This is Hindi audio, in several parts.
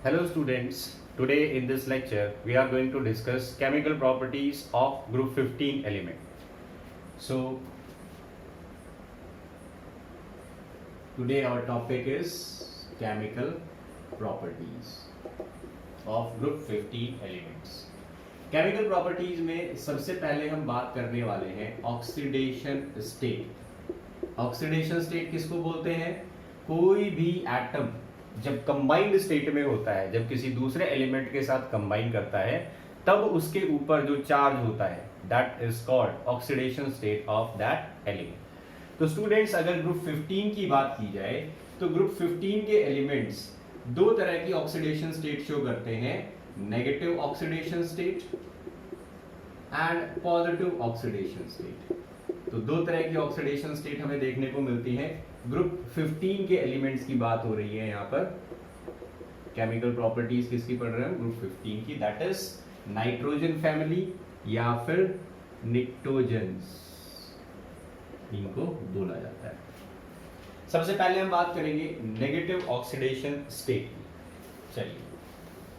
Hello students, today in this lecture we are going to discuss chemical properties of group 15 element. So today our topic is chemical properties of group 15 elements. Chemical properties में सबसे पहले हम बात करने वाले हैं ऑक्सीडेशन स्टेट। ऑक्सीडेशन स्टेट किसको बोलते हैं? कोई भी एटम जब कंबाइंड स्टेट में होता है, जब किसी दूसरे एलिमेंट के साथ कंबाइन करता है, तब उसके ऊपर जो चार्ज होता है that is called oxidation state of that element. तो स्टूडेंट्स, अगर ग्रुप 15 की बात की जाए तो ग्रुप 15 के एलिमेंट्स दो तरह की ऑक्सीडेशन स्टेट शो करते हैं, negative oxidation state and positive oxidation state. तो दो तरह की ऑक्सीडेशन स्टेट हमें देखने को मिलती है। ग्रुप 15 के एलिमेंट्स की बात हो रही है यहाँ पर। केमिकल प्रॉपर्टीज किसकी पढ़ रहे हैं? ग्रुप 15 की, दैट इज नाइट्रोजन फैमिली या फिर निक्टोजेंस, इनको बोला जाता है। सबसे पहले हम बात करेंगे नेगेटिव ऑक्सीडेशन स्टेट की। चलिए,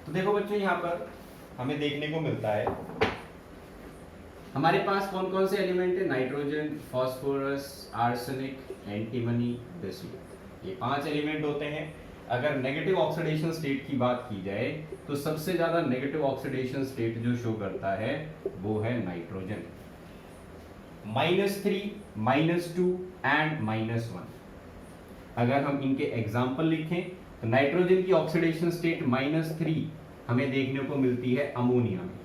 तो देखो बच्चों, यहाँ पर हमें देखने को मिलता है हमारे पास कौन कौन से एलिमेंट है? नाइट्रोजन, फास्फोरस, आर्सेनिक, एंटीमनी, बेसिलियम। ये 5 एलिमेंट होते हैं। अगर नेगेटिव ऑक्सीडेशन स्टेट की बात की जाए तो सबसे ज्यादा नेगेटिव ऑक्सीडेशन स्टेट जो शो करता है वो है नाइट्रोजन, -3, -2 एंड -1। अगर हम इनके एग्जाम्पल लिखें तो नाइट्रोजन की ऑक्सीडेशन स्टेट -3 हमें देखने को मिलती है अमोनिया में।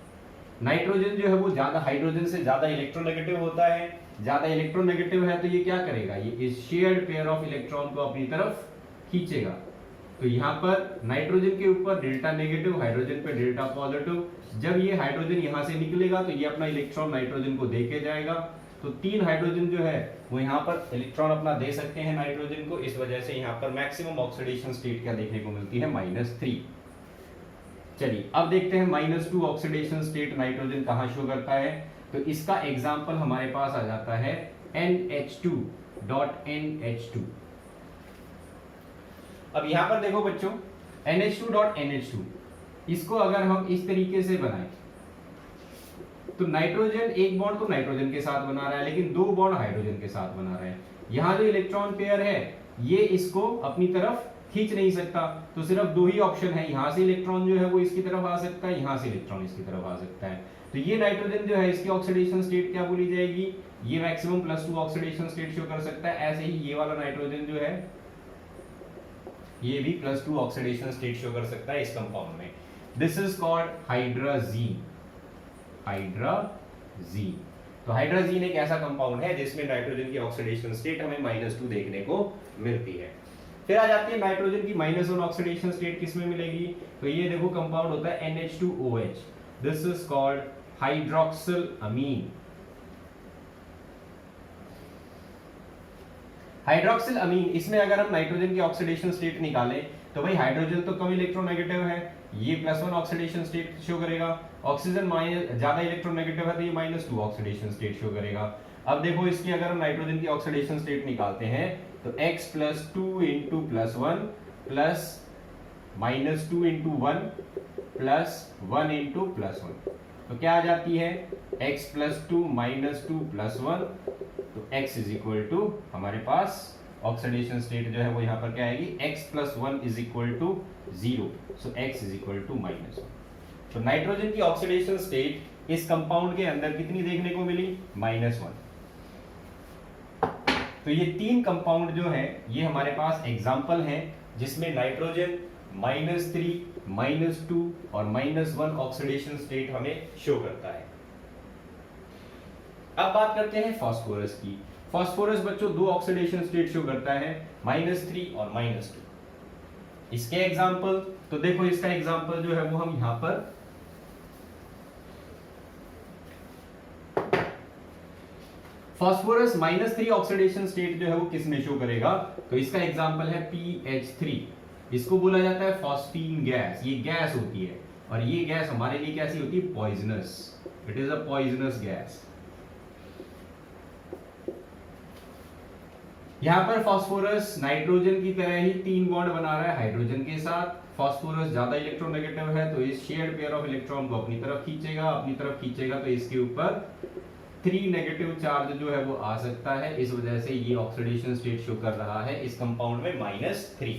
नाइट्रोजन जो है वो ज्यादा हाइड्रोजन से ज्यादा इलेक्ट्रोनेगेटिव होता है। ज्यादा इलेक्ट्रोनेगेटिव है तो ये क्या करेगा? ये इस शेयर्ड पेयर ऑफ इलेक्ट्रॉन को अपनी तरफ खींचेगा। तो यहाँ पर नाइट्रोजन के ऊपर डेल्टा नेगेटिव, हाइड्रोजन पे डेल्टा पॉजिटिव। जब ये हाइड्रोजन यहाँ से निकलेगा तो ये अपना इलेक्ट्रॉन नाइट्रोजन को दे के जाएगा। तो 3 हाइड्रोजन जो है वो यहाँ पर इलेक्ट्रॉन अपना दे सकते हैं नाइट्रोजन को। इस वजह से यहाँ पर मैक्सिमम ऑक्सीडेशन स्टेट क्या देखने को मिलती है? -3। चलिए, अब देखते हैं -2 ऑक्सीडेशन स्टेट नाइट्रोजन कहां शो करता है। तो इसका एग्जांपल हमारे पास आ जाता है NH2.NH2। अब यहां पर देखो बच्चों, NH2.NH2 इसको अगर हम इस तरीके से बनाएं तो नाइट्रोजन एक बॉन्ड तो नाइट्रोजन के साथ बना रहा है, लेकिन 2 बॉन्ड हाइड्रोजन के साथ बना रहा है। यहां जो इलेक्ट्रॉन पेयर है ये इसको अपनी तरफ खींच नहीं सकता। तो सिर्फ 2 ही ऑप्शन है, यहां से इलेक्ट्रॉन जो है वो इसकी तरफ आ सकता है, यहां से इलेक्ट्रॉन इसकी तरफ आ सकता है। तो ये नाइट्रोजन जो है इसकी ऑक्सीडेशन स्टेट क्या बोली जाएगी? ये मैक्सिमम +2 ऑक्सीडेशन स्टेट शो कर सकता है। ऐसे ही ये वाला नाइट्रोजन जो है ये भी +2 ऑक्सीडेशन स्टेट शो कर सकता है इस कंपाउंड में। This is called hydrazine. Hydrazine, तो हाइड्राजीन एक ऐसा कंपाउंड है जिसमें नाइट्रोजन की ऑक्सीडेशन स्टेट हमें -2 देखने को मिलती है। फिर आ जाती है नाइट्रोजन की -1 ऑक्सीडेशन स्टेट किसमें मिलेगी? तो ये देखो कंपाउंड होता है NH2OH। This is called hydroxylamine. Hydroxylamine, इसमें अगर हम नाइट्रोजन की ऑक्सीडेशन स्टेट निकालें तो भाई हाइड्रोजन तो कम इलेक्ट्रोनेगेटिव है, ये +1 ऑक्सीडेशन स्टेट शो करेगा। ऑक्सीजन ज्यादा इलेक्ट्रोनेगेटिव है तो ये -2 ऑक्सीडेशन स्टेट शो करेगा। अब देखो इसकी अगर हम नाइट्रोजन की ऑक्सीडेशन स्टेट निकालते हैं तो x + 2 × +1 प्लस -2 × 1 प्लस 1 × +1, तो क्या आ जाती है? x + 2 -2 + 1, तो x = हमारे पास ऑक्सीडेशन स्टेट जो है वो यहाँ पर क्या आएगी? x + 1 = 0, so x = -1। तो नाइट्रोजन की ऑक्सीडेशन स्टेट इस कंपाउंड के अंदर कितनी देखने को मिली? -1। तो ये 3 कंपाउंड जो है ये हमारे पास एग्जाम्पल हैं जिसमें नाइट्रोजन -3, -2 और -1 ऑक्सीडेशन स्टेट हमें शो करता है। अब बात करते हैं फास्फोरस की। फास्फोरस बच्चों 2 ऑक्सीडेशन स्टेट शो करता है, -3 और -2। इसके एग्जाम्पल, तो देखो इसका एग्जाम्पल जो है वो हम यहां पर फास्फोरस -3 ऑक्सीडेशन स्टेट जो है वो किस में शो करेगा? तो इसका एग्जांपल है PH3। इसको बोला जाता है फॉस्फीन गैस। ये गैस होती है और ये गैस हमारे लिए कैसी होती है? Poisonous. It is a poisonous gas. यहाँ पर फास्फोरस नाइट्रोजन की तरह ही 3 बॉन्ड बना रहा है हाइड्रोजन के साथ। फास्फोरस ज्यादा इलेक्ट्रोनेगेटिव है तो इस शेयर्ड पेयर ऑफ इलेक्ट्रॉन को अपनी तरफ खींचेगा तो इसके ऊपर 3 नेगेटिव चार्ज जो है वो आ सकता है। इस वजह से ये ऑक्सीडेशन स्टेट शो कर रहा है इस कंपाउंड में -3।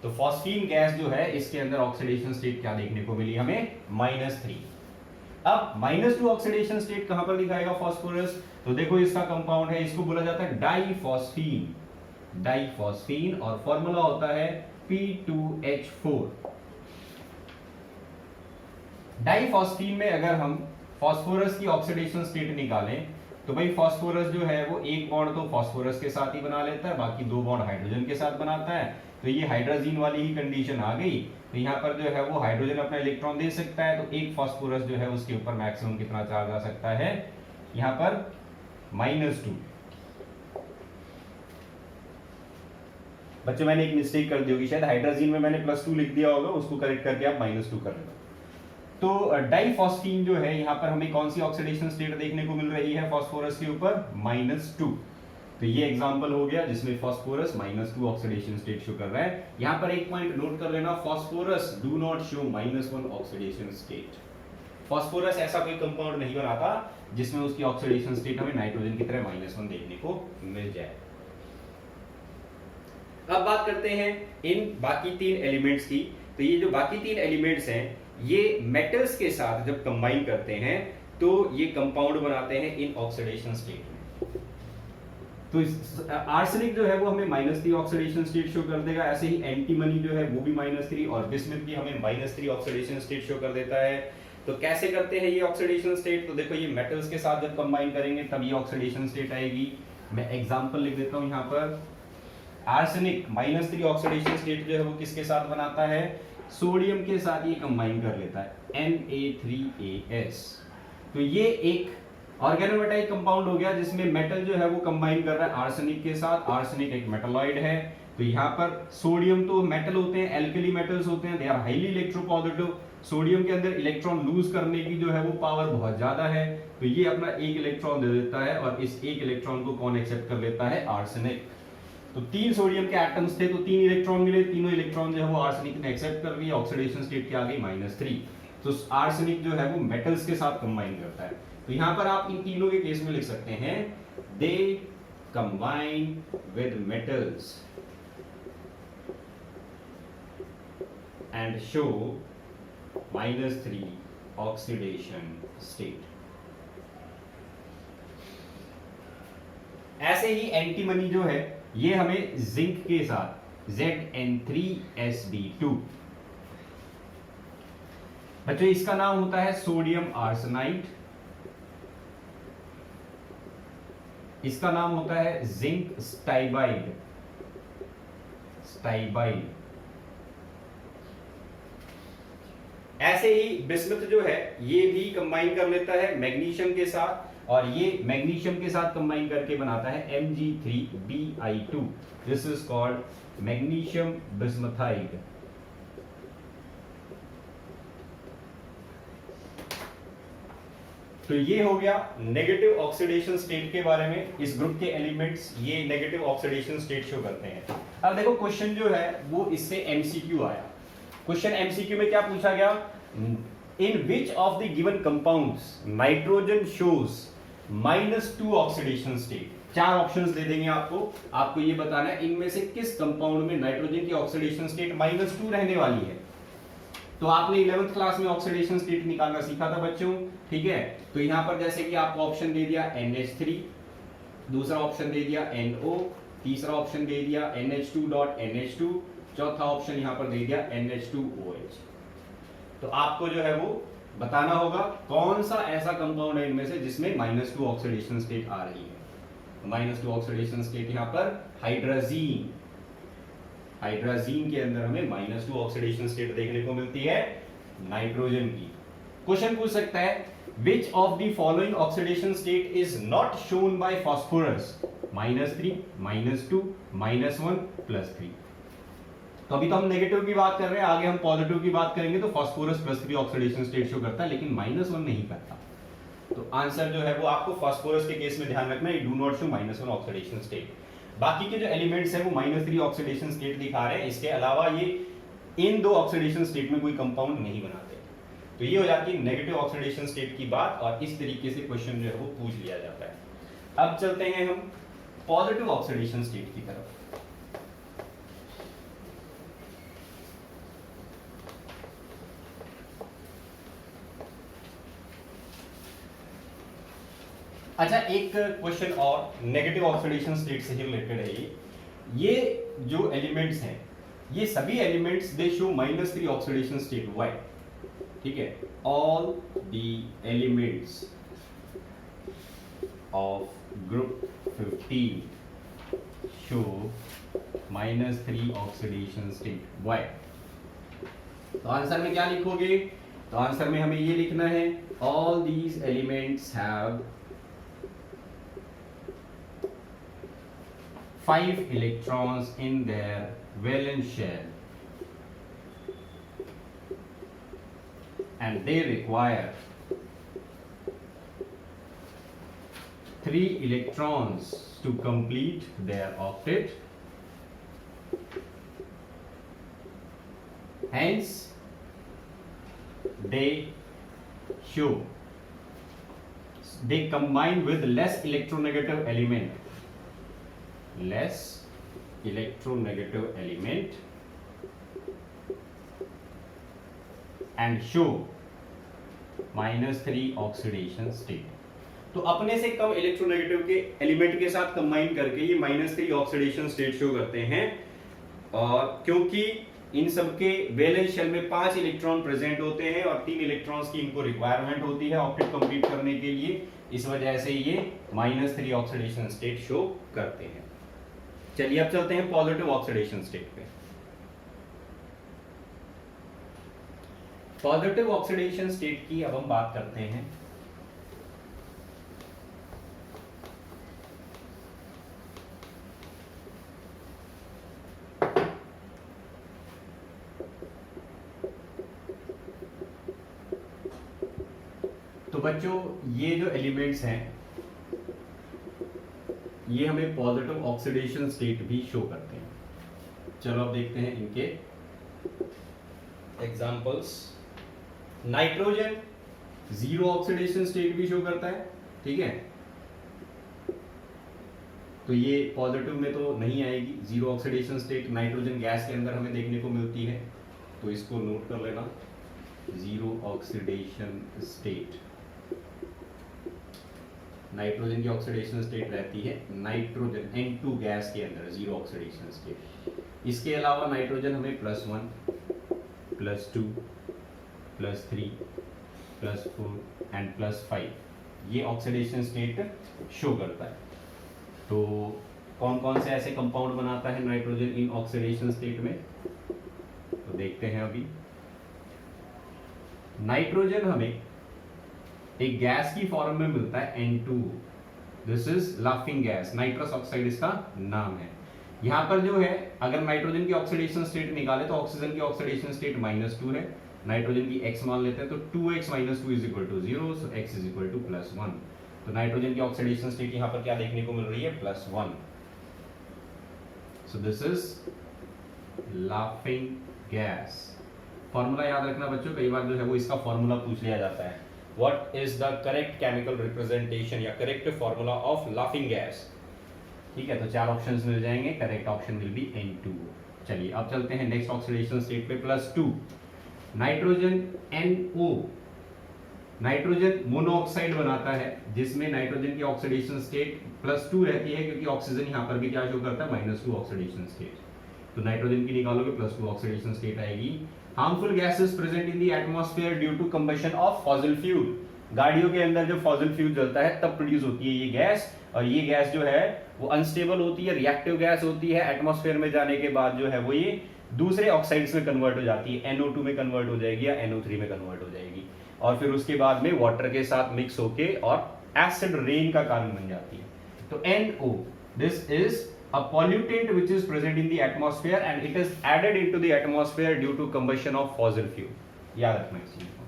तो फॉस्फीन गैस जो है इसके अंदर ऑक्सीडेशन स्टेट क्या देखने को मिली हमें, -3। अब -2 ऑक्सीडेशन स्टेट कहां पर दिखाएगा फास्फोरस, तो देखो इसका कंपाउंड है, इसको बोला जाता है डाइफॉस्फीन और फॉर्मूला होता है P2H4। डाइफॉस्फीन में अगर हम फास्फोरस की ऑक्सीडेशन स्टेट निकालें तो भाई फास्फोरस जो है वो एक बॉन्ड तो फास्फोरस के साथ ही बना लेता है, बाकी 2 बॉन्ड हाइड्रोजन के साथ बनाता है। तो ये हाइड्रोजीन वाली ही कंडीशन आ गई। तो यहाँ पर जो है वो हाइड्रोजन अपना इलेक्ट्रॉन दे सकता है, तो एक फास्फोरस जो है उसके ऊपर मैक्सिमम कितना चार्ज आ सकता है, यहाँ पर -2। बच्चों मैंने एक मिस्टेक कर दी होगी, शायद हाइड्रोजीन में मैंने +2 लिख दिया होगा, उसको करेक्ट करके आप -2 कर लेना। तो डाइफॉस्फीन जो है यहाँ पर हमें कौन सी ऑक्सीडेशन स्टेट देखने को मिल रही है फास्फोरस के ऊपर, -2। तो ये एग्जांपल हो गया जिसमें फास्फोरस -2 ऑक्सीडेशन स्टेट शो कर रहा है। यहाँ पर एक पॉइंट नोट कर लेना, phosphorus do not show -1 oxidation state. Phosphorus ऐसा कोई कंपाउंड नहीं बनाता जिसमें उसकी ऑक्सीडेशन स्टेट हमें नाइट्रोजन की तरह -1 देखने को मिल जाए। अब बात करते हैं इन बाकी 3 एलिमेंट्स की। तो ये जो बाकी 3 एलिमेंट्स हैं ये मेटल्स के साथ जब कंबाइन करते हैं तो ये कंपाउंड बनाते हैं इन ऑक्सीडेशन स्टेट में। तो आर्सेनिक जो है वो हमें -3 ऑक्सीडेशन स्टेट शो कर देगा, ऐसे ही एंटीमनी जो है वो भी -3 और बिस्मथ भी हमें -3 ऑक्सीडेशन स्टेट शो कर देता है। तो कैसे करते हैं ये ऑक्सीडेशन स्टेट, तो देखो ये मेटल्स के साथ जब कंबाइन करेंगे तब ये ऑक्सीडेशन स्टेट आएगी। मैं एग्जांपल लिख देता हूं यहाँ पर, आर्सेनिक -3 ऑक्सीडेशन स्टेट जो है वो किसके साथ बनाता है, सोडियम के साथ ये कंबाइन कर लेता है Na3Az। तो ये एक ऑर्गेनोमेटाइक कंपाउंड हो गया जिसमें मेटल जो है वो कंबाइन कर रहा है आर्सेनिक के साथ। आर्सेनिक एक मेटलॉइड है, तो यहाँ पर सोडियम तो मेटल होते हैं, एल्कली मेटल्स होते हैं, they are highly electropositive. Sodium के अंदर इलेक्ट्रॉन लूज करने की जो है वो पावर बहुत ज्यादा है, तो ये अपना एक इलेक्ट्रॉन दे देता है और इस एक इलेक्ट्रॉन को कौन एक्सेप्ट कर लेता है, आर्सेनिक। तो 3 सोडियम के एटम्स थे तो 3 इलेक्ट्रॉन मिले, तीनों इलेक्ट्रॉन जो है वो आर्सेनिक ने एक्सेप्ट कर लिया, ऑक्सीडेशन स्टेट क्या आ गई, -3। तो आर्सेनिक जो है वो मेटल्स के साथ कंबाइन करता है। तो यहां पर आप इन तीनों के केस में लिख सकते हैं, they combine with metals and show -3 oxidation state. ऐसे ही एंटीमनी जो है ये हमें जिंक के साथ Zn3Sd2, बच्चों इसका नाम होता है सोडियम आर्सेनाइड, इसका नाम होता है जिंक स्टाइबाइड। ऐसे ही बिस्मथ जो है ये भी कंबाइन कर लेता है मैग्नीशियम के साथ, और ये मैग्नीशियम के साथ कंबाइन करके बनाता है Mg3Bi2। This is called magnesium bismuthide. तो ये हो गया नेगेटिव ऑक्सीडेशन स्टेट के बारे में। इस ग्रुप के एलिमेंट्स ये नेगेटिव ऑक्सीडेशन स्टेट शो करते हैं। अब देखो क्वेश्चन जो है वो इससे एमसीक्यू आया। क्वेश्चन एमसीक्यू में क्या पूछा गया, in which of the given compounds nitrogen shows -2 oxidation state. 4 options दे देंगे आपको ये बताना है इनमें से किस कंपाउंड में नाइट्रोजन की ऑक्सीडेशन स्टेट -2 रहने वाली है। तो आपने 11th क्लास में ऑक्सीडेशन स्टेट निकालना सीखा था बच्चों, ठीक है। तो यहां पर जैसे कि आपको ऑप्शन दे दिया NH3, दूसरा ऑप्शन दे दिया NO, तीसरा ऑप्शन दे दिया NH2.NH2, चौथा ऑप्शन यहां पर दे दिया NH2OH। तो आपको जो है वो बताना होगा कौन सा ऐसा कंपाउंड है इनमें से जिसमें -2 ऑक्सीडेशन स्टेट आ रही है। -2 ऑक्सीडेशन स्टेट यहां पर हाइड्राजीन के अंदर हमें -2 ऑक्सीडेशन स्टेट देखने को मिलती है नाइट्रोजन की। क्वेश्चन पूछ सकता है विच of the following oxidation state is not shown by phosphorus, -3, -2, -1, +3। तो अभी तो हम नेगेटिव की बात कर रहे हैं, आगे हम पॉजिटिव की बात करेंगे। तो फास्फोरस +3 ऑक्सीडेशन स्टेट शो करता है लेकिन -1 नहीं करता। तो आंसर जो है वो आपको फास्फोरस के केस में ध्यान रखना है, do not show -1 oxidation state. बाकी के जो एलिमेंट्स हैं वो -3 ऑक्सीडेशन स्टेट दिखा रहे हैं, इसके अलावा ये इन 2 ऑक्सीडेशन स्टेट में कोई कंपाउंड नहीं बनाते। तो ये हो जाती है नेगेटिव ऑक्सीडेशन स्टेट की बात, और इस तरीके से क्वेश्चन जो है वो पूछ लिया जाता है। अब चलते हैं हम पॉजिटिव ऑक्सीडेशन स्टेट की तरफ। अच्छा, एक क्वेश्चन और नेगेटिव ऑक्सीडेशन स्टेट से ही रिलेटेड है। ये जो एलिमेंट्स हैं, ये सभी elements they show -3 oxidation state. Why? ठीक है, all the elements of group 15 show -3 oxidation state. Why? तो आंसर में क्या लिखोगे? तो आंसर में हमें ये लिखना है, all these elements have 5 electrons in their valence shell and they require 3 electrons to complete their octet. Hence they combine with less electronegative element and show -3 oxidation state. तो अपने से कम इलेक्ट्रोनेगेटिव के एलिमेंट के साथ कंबाइन करके ये -3 ऑक्सीडेशन स्टेट शो करते हैं, और क्योंकि इन सबके वैलेंस शेल में 5 इलेक्ट्रॉन प्रेजेंट होते हैं और 3 इलेक्ट्रॉन्स की इनको रिक्वायरमेंट होती है ऑक्टेट कंप्लीट करने के लिए, इस वजह से ये -3 ऑक्सीडेशन स्टेट शो करते हैं। चलिए अब चलते हैं पॉजिटिव ऑक्सीडेशन स्टेट पे। पॉजिटिव ऑक्सीडेशन स्टेट की अब हम बात करते हैं। तो बच्चों, ये जो एलिमेंट्स हैं ये हमें पॉजिटिव ऑक्सीडेशन स्टेट भी शो करते हैं। चलो अब देखते हैं इनके एग्जांपल्स। नाइट्रोजन 0 ऑक्सीडेशन स्टेट भी शो करता है, ठीक है, तो ये पॉजिटिव में तो नहीं आएगी। 0 ऑक्सीडेशन स्टेट नाइट्रोजन गैस के अंदर हमें देखने को मिलती है, तो इसको नोट कर लेना, 0 ऑक्सीडेशन स्टेट। नाइट्रोजन की ऑक्सीडेशन स्टेट रहती है नाइट्रोजन N2 गैस के अंदर 0 ऑक्सीडेशन स्टेट। इसके अलावा नाइट्रोजन हमें +1, +2, +3, +4 एंड +5 ये ऑक्सीडेशन स्टेट शो करता है। तो कौन कौन से ऐसे कंपाउंड बनाता है नाइट्रोजन इन ऑक्सीडेशन स्टेट में, तो देखते हैं अभी। नाइट्रोजन हमें एक गैस की फॉर्म में मिलता है N2, this is laughing gas, nitrous oxide इसका नाम है। यहां पर जो है, अगर नाइट्रोजन की ऑक्सीडेशन स्टेट निकाले तो ऑक्सीजन की ऑक्सीडेशन स्टेट -2 है, नाइट्रोजन की x मान लेते हैं तो 2x - 2 = 0, सो x = +1। तो नाइट्रोजन की ऑक्सीडेशन स्टेट यहां पर क्या देखने को मिल रही है, +1। So this is laughing gas. Formula याद रखना बच्चों, कई बार जो है वो इसका फॉर्मूला पूछ लिया जाता है। What is the correct chemical representation या correct formula of laughing gas? ठीक है, तो 4 ऑप्शंस मिल जाएंगे, correct option will be N2। चलिए अब चलते हैं नेक्स्ट ऑक्सीडेशन स्टेट पे, +2 नाइट्रोजन NO, नाइट्रोजन मोनोऑक्साइड बनाता है जिसमें नाइट्रोजन की ऑक्सीडेशन स्टेट +2 रहती है, क्योंकि ऑक्सीजन यहाँ पर भी क्या शो करता है, -2 ऑक्सीडेशन स्टेट। तो नाइट्रोजन की निकालोगे +2 ऑक्सीडेशन स्टेट आएगी। Harmful gases present in the atmosphere due to combustion of fossil fuel, गाड़ियों के अंदर जब फॉसिल फ्यूल जलता है तब प्रोड्यूस होती है ये गैस, और ये गैस जो है वो अनस्टेबल होती है, रिएक्टिव गैस होती है। एटमॉस्फेयर में जाने के बाद जो है वो ये दूसरे ऑक्साइड्स में कन्वर्ट हो जाती है, NO2 में कन्वर्ट हो जाएगी या NO3 में कन्वर्ट हो जाएगी, और फिर उसके बाद में वाटर के साथ मिक्स होके और एसिड रेन का कारण बन जाती है। तो NO, this is a pollutant which is present in the atmosphere and it is added into the atmosphere due to combustion of fossil fuel, याद रखना इस चीज को।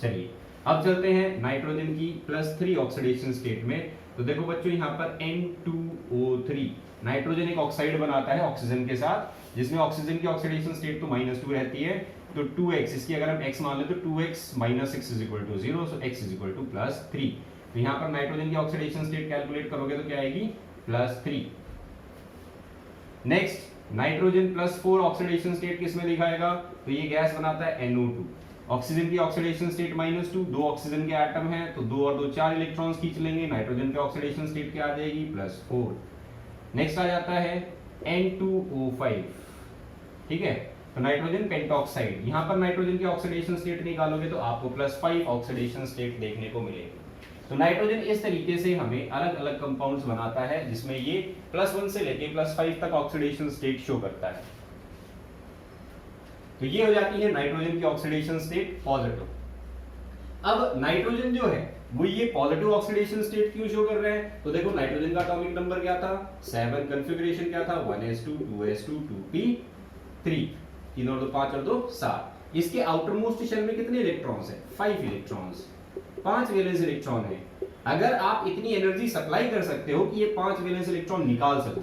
चलिए अब चलते हैं नाइट्रोजन की +3 ऑक्सीडेशन स्टेट में। तो देखो बच्चों यहाँ पर N2O3 नाइट्रोजन एक ऑक्साइड बनाता है ऑक्सीजन के साथ, जिसमें ऑक्सीजन की ऑक्सीडेशन स्टेट तो -2 रहती है। तो 2x, इसकी अगर हम x मान ले तो 2x - 6 = 0, सो x = +3। तो यहाँ पर नाइट्रोजन की ऑक्सीडेशन स्टेट कैलकुलेट करोगे तो क्या आएगी? +3। नेक्स्ट नाइट्रोजन +4 ऑक्सीडेशन स्टेट किस में दिखाएगा? तो ये गैस बनाता है NO2। ऑक्सीजन की ऑक्सीडेशन स्टेट -2, 2 ऑक्सीजन के एटम हैं तो 2 और 2 4 इलेक्ट्रॉन्स खींच लेंगे, नाइट्रोजन की ऑक्सीडेशन स्टेट क्या आ जाएगी? +4। नेक्स्ट आ जाता है N2O5, ठीक है, तो नाइट्रोजन पेंटॉक्साइड। यहाँ पर नाइट्रोजन की ऑक्सीडेशन स्टेट निकालोगे तो आपको +5 ऑक्सीडेशन स्टेट देखने को मिलेगी। तो नाइट्रोजन इस तरीके से हमें अलग अलग कंपाउंड्स बनाता है जिसमें ये +1 से लेके +5 तक ऑक्सीडेशन स्टेट शो करता है। तो ये हो जाती है नाइट्रोजन की ऑक्सीडेशन स्टेट पॉजिटिव। अब नाइट्रोजन जो है वो ये पॉजिटिव ऑक्सीडेशन स्टेट क्यों शो कर रहे हैं? तो देखो नाइट्रोजन का एटॉमिक नंबर क्या था? 7, कॉन्फ़िगरेशन क्या था? 1s2 2s2 2p3, 3 और 2 5 और 2 7। इसके आउटर मोस्ट शेल में कितने इलेक्ट्रॉन्स हैं? 5 इलेक्ट्रॉन्स, 5 वैलेंस इलेक्ट्रॉन है। अगर आप इतनी एनर्जी सप्लाई कर सकते हो कि ये 5 वैलेंस इलेक्ट्रॉन निकाल सको,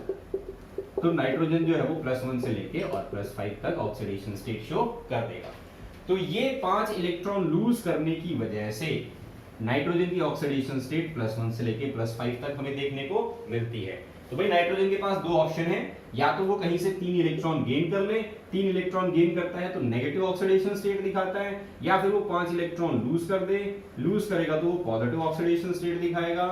तो नाइट्रोजन जो है वो +1 से लेके और +5 तक ऑक्सीडेशन स्टेट शो कर देगा। तो ये 5 इलेक्ट्रॉन लूज करने की वजह से नाइट्रोजन की ऑक्सीडेशन स्टेट +1 से लेके +5 तक हमें देखने को मिलती है। तो भाई नाइट्रोजन के पास 2 ऑप्शन है, या तो वो कहीं से 3 इलेक्ट्रॉन गेन कर ले, 3 इलेक्ट्रॉन गेन करता है तो नेगेटिव ऑक्सीडेशन स्टेट दिखाता है, या फिर वो 5 इलेक्ट्रॉन लूज कर दे, लूज करेगा तो वो पॉजिटिव ऑक्सीडेशन स्टेट दिखाएगा।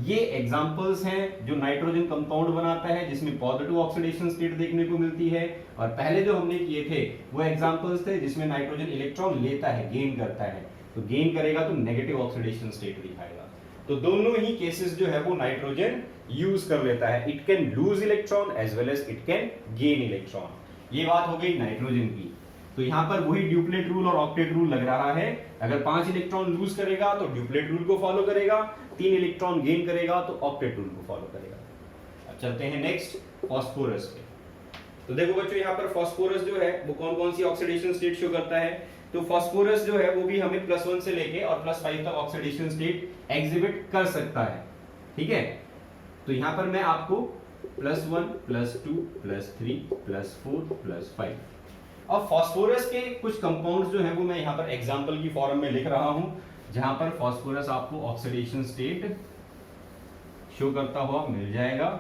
ये एग्जांपल्स हैं जो नाइट्रोजन कंपाउंड बनाता है जिसमें पॉजिटिव ऑक्सीडेशन स्टेट देखने को मिलती है, और पहले जो हमने किए थे वो एग्जांपल्स थे जिसमें नाइट्रोजन इलेक्ट्रॉन लेता है, गेन करता है, तो गेन करेगा तो नेगेटिव ऑक्सीडेशन स्टेट दिखाएगा। तो दोनों ही केसेस जो है वो नाइट्रोजन यूज कर लेता है। It can lose electron as well as it can gain electron. ये बात हो गई नाइट्रोजन की। तो यहां पर वही ड्यूप्लेट रूल और ऑक्टेट रूल लग रहा है। अगर 5 इलेक्ट्रॉन लूज करेगा तो ड्यूप्लेट रूल को फॉलो करेगा, 3 इलेक्ट्रॉन गेन करेगा तो ऑक्टेट रूल को फॉलो करेगा। अब चलते हैं नेक्स्ट फास्फोरस पे। तो देखो बच्चों यहाँ पर फास्फोरस जो है वो कौन कौन सी ऑक्सीडेशन स्टेट शो करता है? तो फास्फोरस जो है वो भी हमें +1 से लेके और +5 तक ऑक्सीडेशन स्टेट एग्जिबिट कर सकता है, ठीक है। तो यहां पर मैं आपको +1 +2 +3 +4 +5 और फास्फोरस के कुछ कंपाउंड्स जो है वो मैं यहां पर एग्जांपल की फॉर्म में लिख रहा हूं, जहां पर फास्फोरस आपको ऑक्सीडेशन स्टेट शो करता हुआ मिल जाएगा।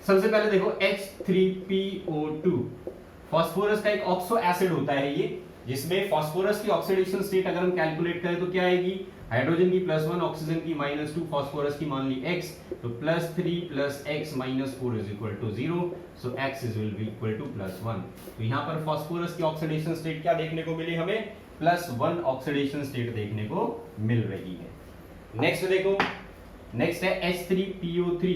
सबसे पहले देखो H3PO2 फास्फोरस का एक ऑक्सो एसिड होता है ये, जिसमें फास्फोरस की ऑक्सीडेशन स्टेट अगर हम कैलकुलेट करें तो क्या आएगी? हाइड्रोजन की +1 ऑक्सीजन की -2 फास्फोरस की मान ली x, तो +3 + x - 4 = 0, so x will be equal to +1। तो यहां पर फास्फोरस की ऑक्सीडेशन स्टेट क्या देखने को मिली? हमें +1 ऑक्सीडेशन स्टेट देखने को मिल रही है। नेक्स्ट देखो, नेक्स्ट है H3PO3।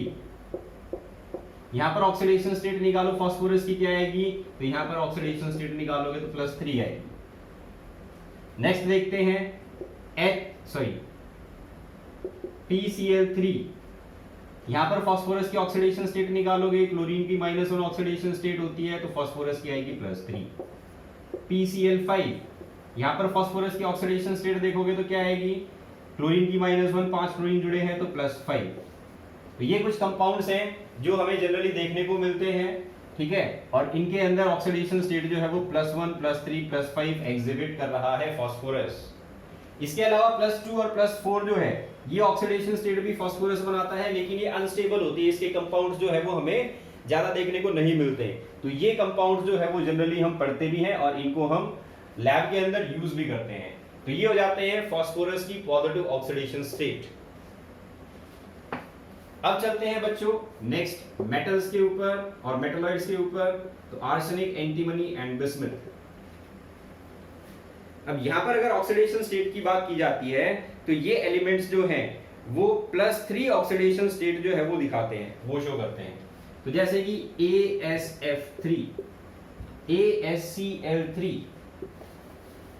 यहां पर ऑक्सीडेशन स्टेट निकालो फास्फोरस की, क्या आएगी? तो यहां पर ऑक्सीडेशन स्टेट निकालोगे तो +3 आएगी। नेक्स्ट देखते हैं PCl3। यहां पर फास्फोरस की ऑक्सीडेशन स्टेट निकालोगे, क्लोरीन की -1 ऑक्सीडेशन स्टेट होती है तो फास्फोरस की आएगी +3। PCl5, यहां पर फास्फोरस की ऑक्सीडेशन स्टेट देखोगे तो क्या आएगी? क्लोरीन की -1, 5 क्लोरीन जुड़े हैं तो +5। तो ये कुछ कंपाउंड्स हैं जो हमें जनरली देखने को मिलते हैं, ठीक है, और इनके अंदर ऑक्सीडेशन स्टेट जो है वो +1 +3 +5 एग्जिबिट कर रहा है फास्फोरस। इसके अलावा +2 और +4 जो है ये ऑक्सीडेशन स्टेट भी फास्फोरस बनाता है, लेकिन ये अनस्टेबल होती है, इसके कंपाउंड्स जो है वो हमें ज्यादा देखने को नहीं मिलते। तो ये कंपाउंड्स जो है वो जनरली हम पढ़ते भी हैं और इनको हम लैब के अंदर यूज भी करते हैं। तो ये हो जाते हैं फास्फोरस की पॉजिटिव ऑक्सीडेशन स्टेट। अब चलते हैं बच्चों नेक्स्ट मेटल्स के ऊपर और मेटलॉइड्स के ऊपर। तो आर्सेनिक, एंटीमनी एंड बिस्मथ। अब यहां पर अगर ऑक्सीडेशन स्टेट की बात की जाती है तो ये एलिमेंट्स जो हैं वो +3 ऑक्सीडेशन स्टेट जो है वो दिखाते हैं, वो शो करते हैं। तो जैसे कि AsF3, AsCl3,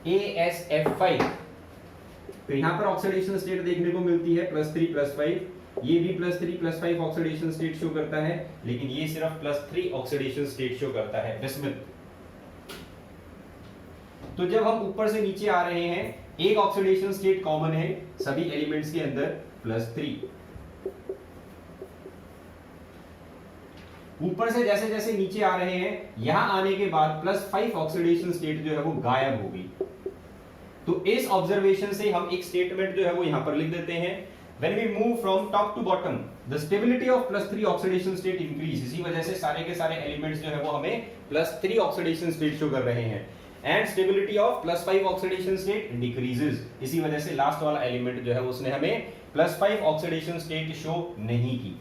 AsF5। तो यहां पर ऑक्सीडेशन स्टेट देखने को मिलती है +3 +5। ये भी +3 +5 ऑक्सीडेशन स्टेट शो करता है, लेकिन ये सिर्फ +3 ऑक्सीडेशन स्टेट शो करता है बिस्मथ। तो जब हम ऊपर से नीचे आ रहे हैं, एक ऑक्सीडेशन स्टेट कॉमन है सभी एलिमेंट्स के अंदर, +3। ऊपर से जैसे जैसे नीचे आ रहे हैं, यहां आने के बाद +5 ऑक्सीडेशन स्टेट जो है वो गायब हो गई। तो इस ऑब्जर्वेशन से हम एक स्टेटमेंट जो है वो यहां पर लिख देते हैं, when we move from top to bottom the stability of +3 oxidation state increase। इसी वजह से सारे के सारे एलिमेंट्स जो है वो हमें +3 ऑक्सीडेशन स्टेट शो कर रहे हैं, and stability of +5 oxidation state decreases. इसी वजह से लास्ट वाला एलिमेंट जो है उसने हमें +5 ऑक्सीडेशन स्टेट शो नहीं की।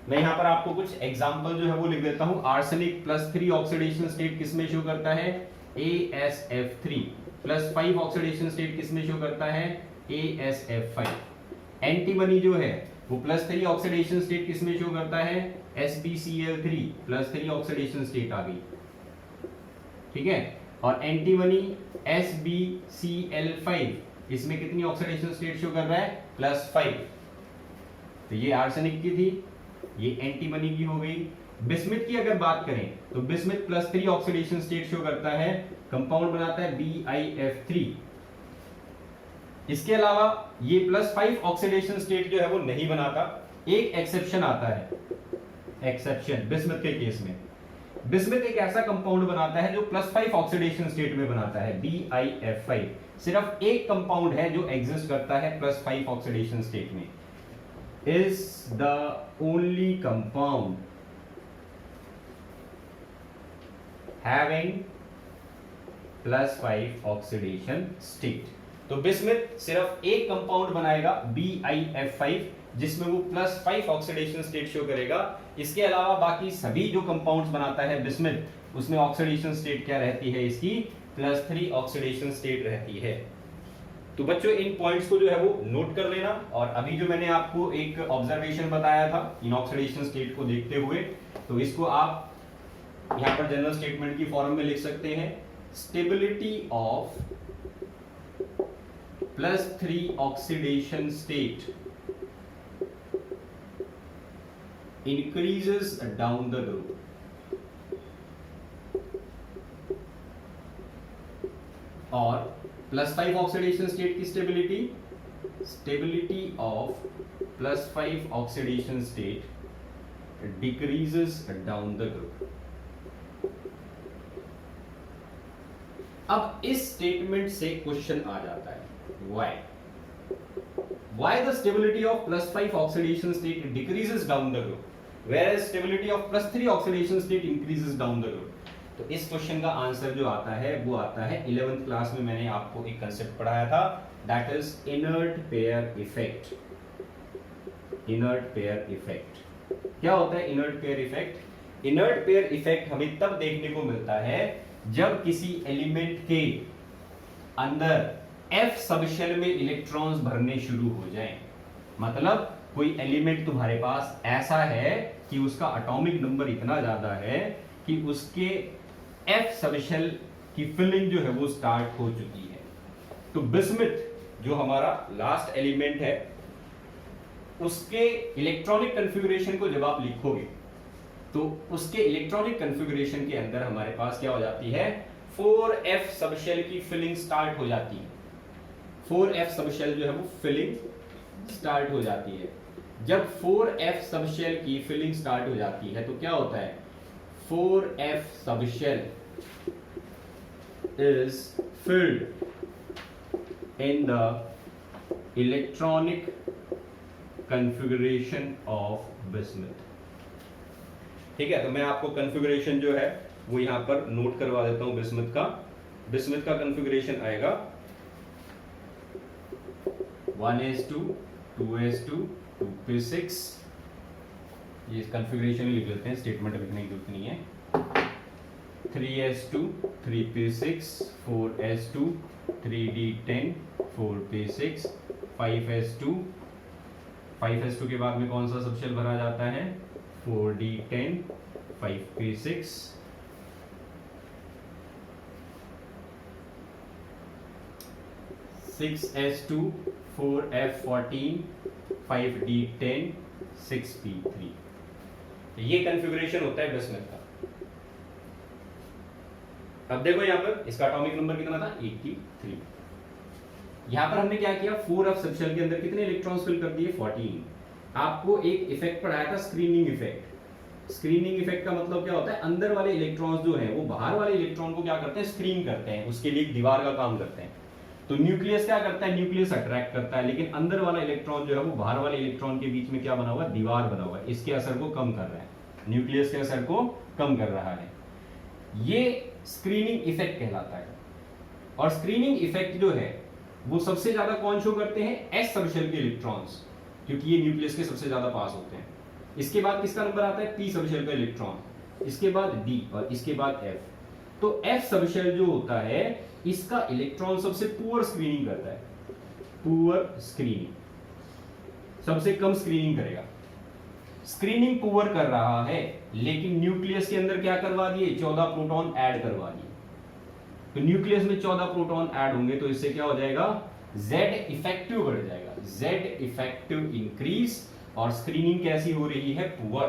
मैं यहां पर आपको कुछ एग्जांपल जो है वो लिख देता हूं। आर्सेनिक +3 ऑक्सीडेशन स्टेट किसमें शो करता है, AsF3। +5 ऑक्सीडेशन स्टेट किसमें शो करता है, AsF5। एंटीमनी जो है वो +3 ऑक्सीडेशन स्टेट किसमें शो करता है, SbCl3। +3 ऑक्सीडेशन स्टेट आ गई, ठीक है। और एंटीमनी SbCl5, इसमें कितनी ऑक्सीडेशन स्टेट शो कर रहा है, +5। तो ये आर्सेनिक की थी, ये एंटीमनी की हो गई। बिस्मिथ की अगर बात करें तो बिस्मिथ +3 ऑक्सीडेशन स्टेट शो करता है, कंपाउंड बनाता है BiF3। इसके अलावा ये +5 ऑक्सीडेशन स्टेट जो है वो नहीं बनाता। एक एक्सेप्शन आता है, एक्सेप्शन बिस्मिथ के केस में। बिस्मिथ एक ऐसा कंपाउंड बनाता है जो +5 ऑक्सीडेशन स्टेट में बनाता है, BiF5। सिर्फ एक कंपाउंड है जो एग्जिस्ट करता है +5 ऑक्सीडेशन स्टेट में, is the only compound having +5 oxidation state. तो बिस्मिथ सिर्फ एक कंपाउंड बनाएगा BiF5 जिसमें वो +5 ऑक्सीडेशन स्टेट शो करेगा। इसके अलावा बाकी सभी जो कंपाउंड्स बनाता है बिस्मिथ, उसमें ऑक्सीडेशन स्टेट क्या रहती है, इसकी +3 ऑक्सीडेशन स्टेट रहती है। तो बच्चों इन पॉइंट्स को जो है वो नोट कर लेना। और अभी जो मैंने आपको एक ऑब्जर्वेशन बताया था इन ऑक्सीडेशन स्टेट को देखते हुए, तो इसको आप यहां पर जनरल स्टेटमेंट की फॉर्म में लिख सकते हैं, stability of +3 oxidation state increases down the group. और +5 ऑक्सीडेशन स्टेट की stability of +5 oxidation state decreases down the group. अब इस स्टेटमेंट से क्वेश्चन आ जाता है, why the stability of +5 oxidation state decreases down the group whereas stability of +3 oxidation state increases down the group। तो इस क्वेश्चन का आंसर जो आता है वो आता है 11th क्लास में मैंने आपको एक कंसेप्ट पढ़ाया था, that is inert pair effect. Inert pair effect क्या होता है? Inert pair effect, inert pair effect हमें तब देखने को मिलता है जब किसी एलिमेंट के अंदर F सबशेल में इलेक्ट्रॉन्स भरने शुरू हो जाएं। मतलब कोई एलिमेंट तुम्हारे पास ऐसा है कि उसका एटॉमिक नंबर इतना ज्यादा है कि उसके F सबशेल की फिलिंग जो है वो स्टार्ट हो चुकी है। तो बिस्मिथ जो हमारा लास्ट एलिमेंट है उसके इलेक्ट्रॉनिक कॉन्फ़िगरेशन को जब आप लिखोगे तो उसके इलेक्ट्रॉनिक कॉन्फ़िगरेशन के अंदर हमारे पास क्या हो जाती है, 4F सबशेल की फिलिंग स्टार्ट हो जाती है। 4F सबशेल जो है वो फिलिंग स्टार्ट हो जाती है। जब 4F सबशेल की फिलिंग स्टार्ट हो जाती है तो क्या होता है, 4F subshell is filled in the electronic configuration of bismuth। ठीक है, तो मैं आपको कॉन्फ़िगरेशन जो है वो यहां पर नोट करवा देता हूं बिस्मुथ का। बिस्मुथ का कॉन्फ़िगरेशन आएगा 1s2 2s2 2p6। ये कॉन्फ़िगरेशन लिख लेते हैं, स्टेटमेंट लिखने की जरूरत नहीं है। 3s2 3p6 4s2 3d10 4p6 5s2 5s2 के बाद में कौन सा सबशेल भरा जाता है, 4d10 5p6 6s2 4f14 5d10 6p3। ये कॉन्फ़िगरेशन होता है बिस्मुथ का। अब देखो यहाँ पर इसका एटॉमिक नंबर कितना था 83। यहाँ पर हमने क्या किया 4f सबशेल के अंदर कितने इलेक्ट्रॉन्स फिल कर दिए 14। आपको एक इफेक्ट पढ़ाया था स्क्रीनिंग इफेक्ट। स्क्रीनिंग इफेक्ट का मतलब क्या होता है, अंदर वाले इलेक्ट्रॉन्स जो हैं वो बाहर वाले इलेक्ट्रॉन को क्या करते हैं स्क्रीन करते हैं, उसके लिए एक दीवार का काम करते हैं। तो न्यूक्लियस क्या करता है, न्यूक्लियस अट्रैक्ट करता है, लेकिन अंदर वाला इलेक्ट्रॉन जो है वो बाहर वाले इलेक्ट्रॉन के बीच में क्या बना हुआ है, दीवार बना हुआ है, इसके असर को कम कर रहा है, न्यूक्लियस के असर को कम कर रहा है। ये स्क्रीनिंग इफेक्ट कहलाता है। और स्क्रीनिंग इफेक्ट जो है वो सबसे ज्यादा कौन शो करते हैं, एस सबशेल के इलेक्ट्रॉन्स, क्योंकि ये न्यूक्लियस के सबसे ज्यादा पास होते हैं। इसके बाद किसका नंबर आता है, पी सबशेल का इलेक्ट्रॉन, इसके बाद डी और इसके बाद एफ। तो एफ सबशेल जो होता है इसका इलेक्ट्रॉन सबसे पुअर स्क्रीनिंग करता है, पुअर स्क्रीनिंग, सबसे कम स्क्रीनिंग करेगा। स्क्रीनिंग पुअर कर रहा है, लेकिन न्यूक्लियस के अंदर क्या करवा दिए, 14 प्रोटॉन ऐड करवा दिए। तो न्यूक्लियस में 14 प्रोटॉन ऐड होंगे तो इससे क्या हो जाएगा, Z इफेक्टिव बढ़ जाएगा, Z इफेक्टिव इंक्रीज, और स्क्रीनिंग कैसी हो रही है, पुअर।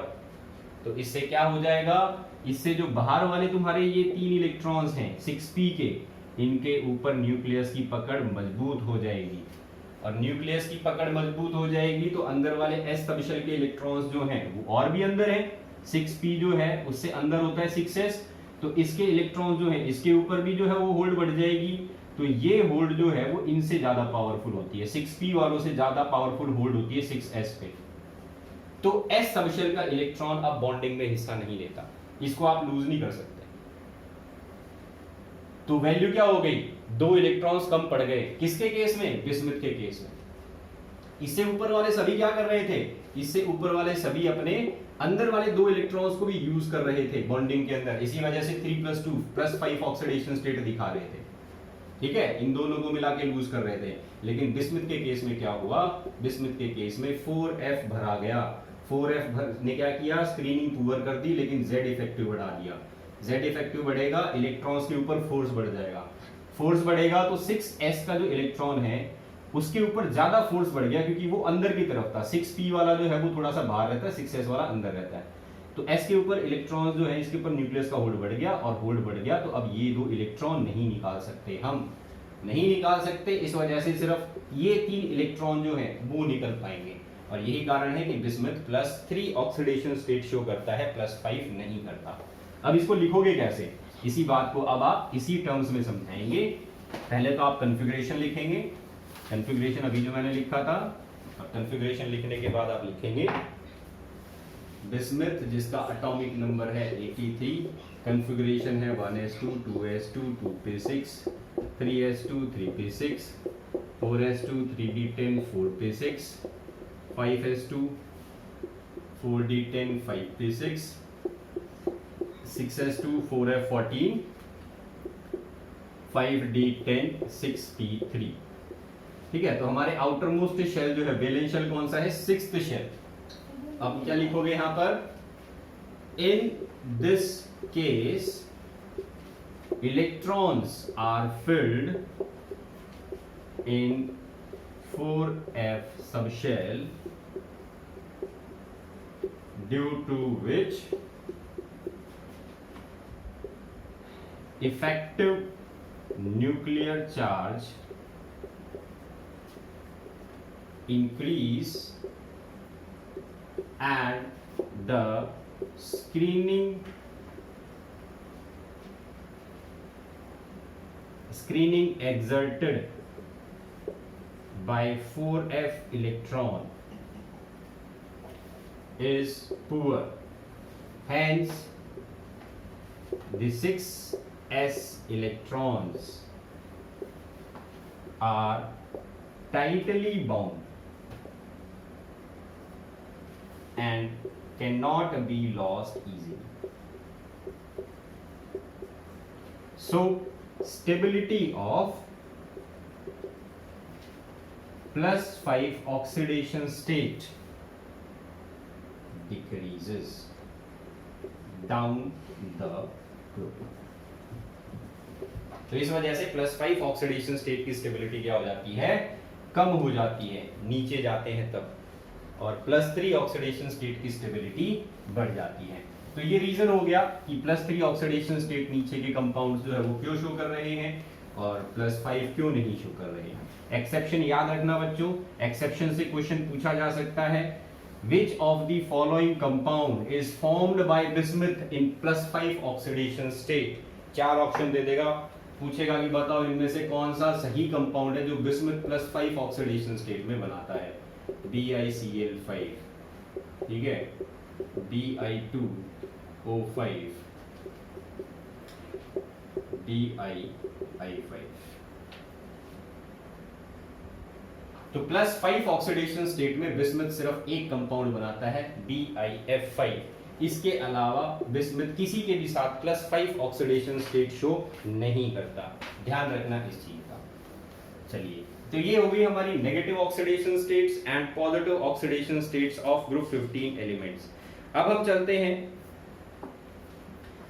तो इससे क्या हो जाएगा, इससे जो बाहर वाले तुम्हारे ये 3 इलेक्ट्रॉन्स हैं 6p के, इनके ऊपर न्यूक्लियस की पकड़ मजबूत हो जाएगी। और न्यूक्लियस की पकड़ मजबूत हो जाएगी तो अंदर वाले s सबशेल के इलेक्ट्रॉन्स जो हैं वो और भी अंदर हैं। 6p जो है उससे अंदर होता है 6s, तो इसके इलेक्ट्रॉन्स जो है इसके ऊपर भी जो है वो होल्ड बढ़ जाएगी। तो ये होल्ड जो है वो इनसे ज्यादा पावरफुल होती है, 6p वालों से ज्यादा पावरफुल होल्ड होती है 6s पे। तो s सबशेल का इलेक्ट्रॉन अब बॉन्डिंग में हिस्सा नहीं लेता, इसको आप लूज नहीं कर सकते। तो वैल्यू क्या हो गई, 2 इलेक्ट्रॉन्स कम पड़ गए, किसके केस में, बिस्मुथ के केस में। इससे ऊपर वाले सभी क्या कर रहे थे, इससे ऊपर वाले सभी अपने अंदर वाले 2 इलेक्ट्रॉन्स को भी यूज कर रहे थे बॉन्डिंग के अंदर, इसी वजह से 3+2 +5 ऑक्सीडेशन स्टेट दिखा रहे थे। ठीक है, इन दोनों को मिला के लूज कर रहे थे। लेकिन बिस्मुथ के केस में क्या हुआ, बिस्मुथ के केस में 4f भरा गया। 4f ने क्या किया, स्क्रीनिंग पुअर कर दी, लेकिन Z इफेक्टिव बढ़ा दिया। Z इफेक्टिव बढ़ेगा, इलेक्ट्रॉन्स के ऊपर फोर्स बढ़ जाएगा। फोर्स बढ़ेगा तो 6s का जो इलेक्ट्रॉन है उसके ऊपर ज्यादा फोर्स बढ़ गया, क्योंकि वो अंदर की तरफ था। 6p वाला जो है वो थोड़ा सा बाहर रहता है, 6s वाला अंदर रहता है। तो s के ऊपर इलेक्ट्रॉन जो है इसके ऊपर न्यूक्लियस का होल्ड बढ़ गया, और होल्ड बढ़ गया तो अब ये 2 इलेक्ट्रॉन नहीं निकाल सकते, हम नहीं निकाल सकते। इस वजह से सिर्फ ये 3 इलेक्ट्रॉन जो है वो निकल पाएंगे, और यही कारण है कि बिस्मुथ +3 ऑक्सीडेशन स्टेट शो करता है, +5 नहीं करता। अब इसको लिखोगे कैसे, इसी बात को अब आप इसी टर्म्स में समझाएंगे। पहले तो आप कॉन्फ़िगरेशन लिखेंगे, कॉन्फ़िगरेशन अभी जो मैंने लिखा था, और कॉन्फ़िगरेशन लिखने के बाद आप लिखेंगे बिस्मुथ जिसका एटॉमिक नंबर है 83, कॉन्फ़िगरेशन है 1s2 2s2 2p6 3s2 3p6 4s2 3d10 4p6 5s2 4d10 5p6 6s2 4f14 5d10 6p3। ठीक है, तो हमारे आउटर मोस्ट शेल जो है वैलेंस शेल कौन सा है, 6th शेल। अब क्या लिखोगे यहां पर, in this case electrons are filled in 4f subshell due to which effective nuclear charge increase and the screening exerted by 4f electron is poor, hence the 6s electrons are tightly bound and cannot be lost easily. So stability of +5 oxidation state decreases down the group. तो इस वजह से +5 ऑक्सीडेशन स्टेट की स्टेबिलिटी क्या हो जाती है, कम हो जाती है, नीचे जाते हैं तब, और +3 ऑक्सीडेशन स्टेट की स्टेबिलिटी बढ़ जाती है। तो ये रीजन हो गया कि +3 ऑक्सीडेशन स्टेट नीचे के कंपाउंड्स जो है वो क्यों शो कर रहे हैं और +5 क्यों नहीं शो कर रहे हैं। एक्सेप्शन याद रखना बच्चों, एक्सेप्शन से क्वेश्चन पूछा जा सकता है which of the following compound is formed by bismuth in +5 oxidation state। 4 option दे देगा, पूछेगा कि बताओ इनमें से कौन सा सही कंपाउंड है जो बिस्मुथ +5 ऑक्सीडेशन स्टेट में बनाता है। BiCl5, ठीक है, Di2O5, DiI5। तो +5 ऑक्सीडेशन स्टेट में बिस्मुथ सिर्फ एक कंपाउंड बनाता है BiF5। इसके अलावा बिस्मुथ किसी के भी साथ +5 ऑक्सीडेशन स्टेट शो नहीं करता, ध्यान रखना इस चीज का। चलिए, तो ये हो गई हमारी negative oxidation states and positive oxidation states of group 15 elements. अब हम चलते हैं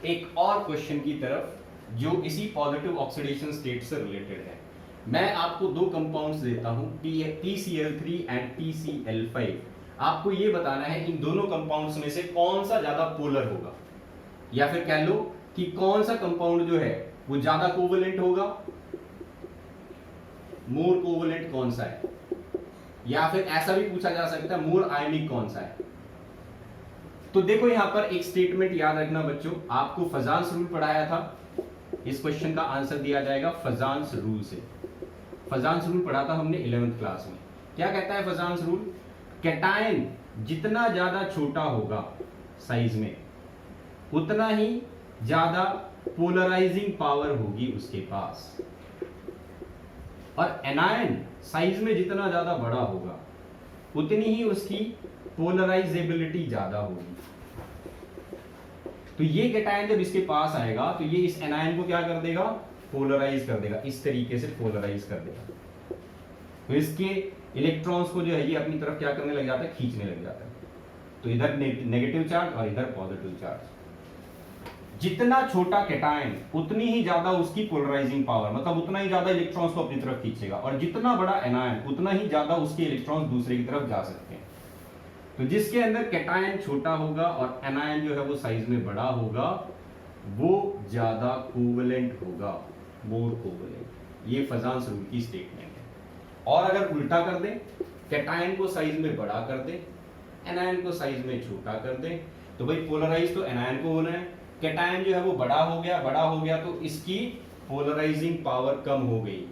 एक और क्वेश्चन की तरफ जो इसी पॉजिटिव ऑक्सीडेशन स्टेट से रिलेटेड है। मैं आपको दो कंपाउंड्स देता हूं PCl3 एंड PCl5। आपको ये बताना है इन दोनों कंपाउंड्स में से कौन सा ज्यादा पोलर होगा, या फिर कह लो कि कौन सा कंपाउंड जो है वो ज्यादा कोवेलेंट होगा, मोर कोवेलेंट कौन सा है, या फिर ऐसा भी पूछा जा सकता है मोर आयनिक कौन सा है। तो देखो यहां पर एक स्टेटमेंट याद रखना बच्चों, आपको फजान्स रूल पढ़ाया था, इस क्वेश्चन का आंसर दिया जाएगा फजान्स रूल से। फजान्स रूल पढ़ा था हमने 11th क्लास में। क्या कहता है फजान्स रूल? कैटायन जितना ज्यादा छोटा होगा साइज में उतना ही ज्यादा पोलराइजिंग पावर होगी उसके पास, और एनायन साइज में जितना ज्यादा बड़ा होगा उतनी ही उसकी पोलराइजेबिलिटी ज्यादा होगी। तो ये कैटायन जब इसके पास आएगा तो ये इस एनायन को क्या कर देगा? पोलराइज कर देगा, इस तरीके से पोलराइज कर देगा। तो इसके इलेक्ट्रॉन्स को जो है ये अपनी तरफ क्या करने लग जाता है? खींचने लग जाता है। तो इधर नेगेटिव चार्ज और इधर पॉजिटिव चार्ज। जितना छोटा कैटायन उतनी ही ज्यादा उसकी पोलराइजिंग पावर, मतलब उतना ही ज्यादा इलेक्ट्रॉन्स को अपनी तरफ खींचेगा, और जितना बड़ा एनायन उतना ही ज्यादा उसके इलेक्ट्रॉन्स दूसरे की तरफ जा सकते हैं। तो जिसके अंदर कैटायन छोटा होगा और एनायन जो है वो साइज में बड़ा होगा वो ज्यादा कोवेलेंट होगा, मोर कोवेलेंट। ये फजान्स रूल की स्टेटमेंट है। और अगर उल्टा कर दें, कैटायन को साइज में बड़ा कर दें, एनायन को साइज में छोटा कर दें, तो भाई पोलराइज तो एनायन को होना है। कैटायन जो है वो बड़ा हो गया तो इसकी पोलराइजिंग पावर कम हो गई,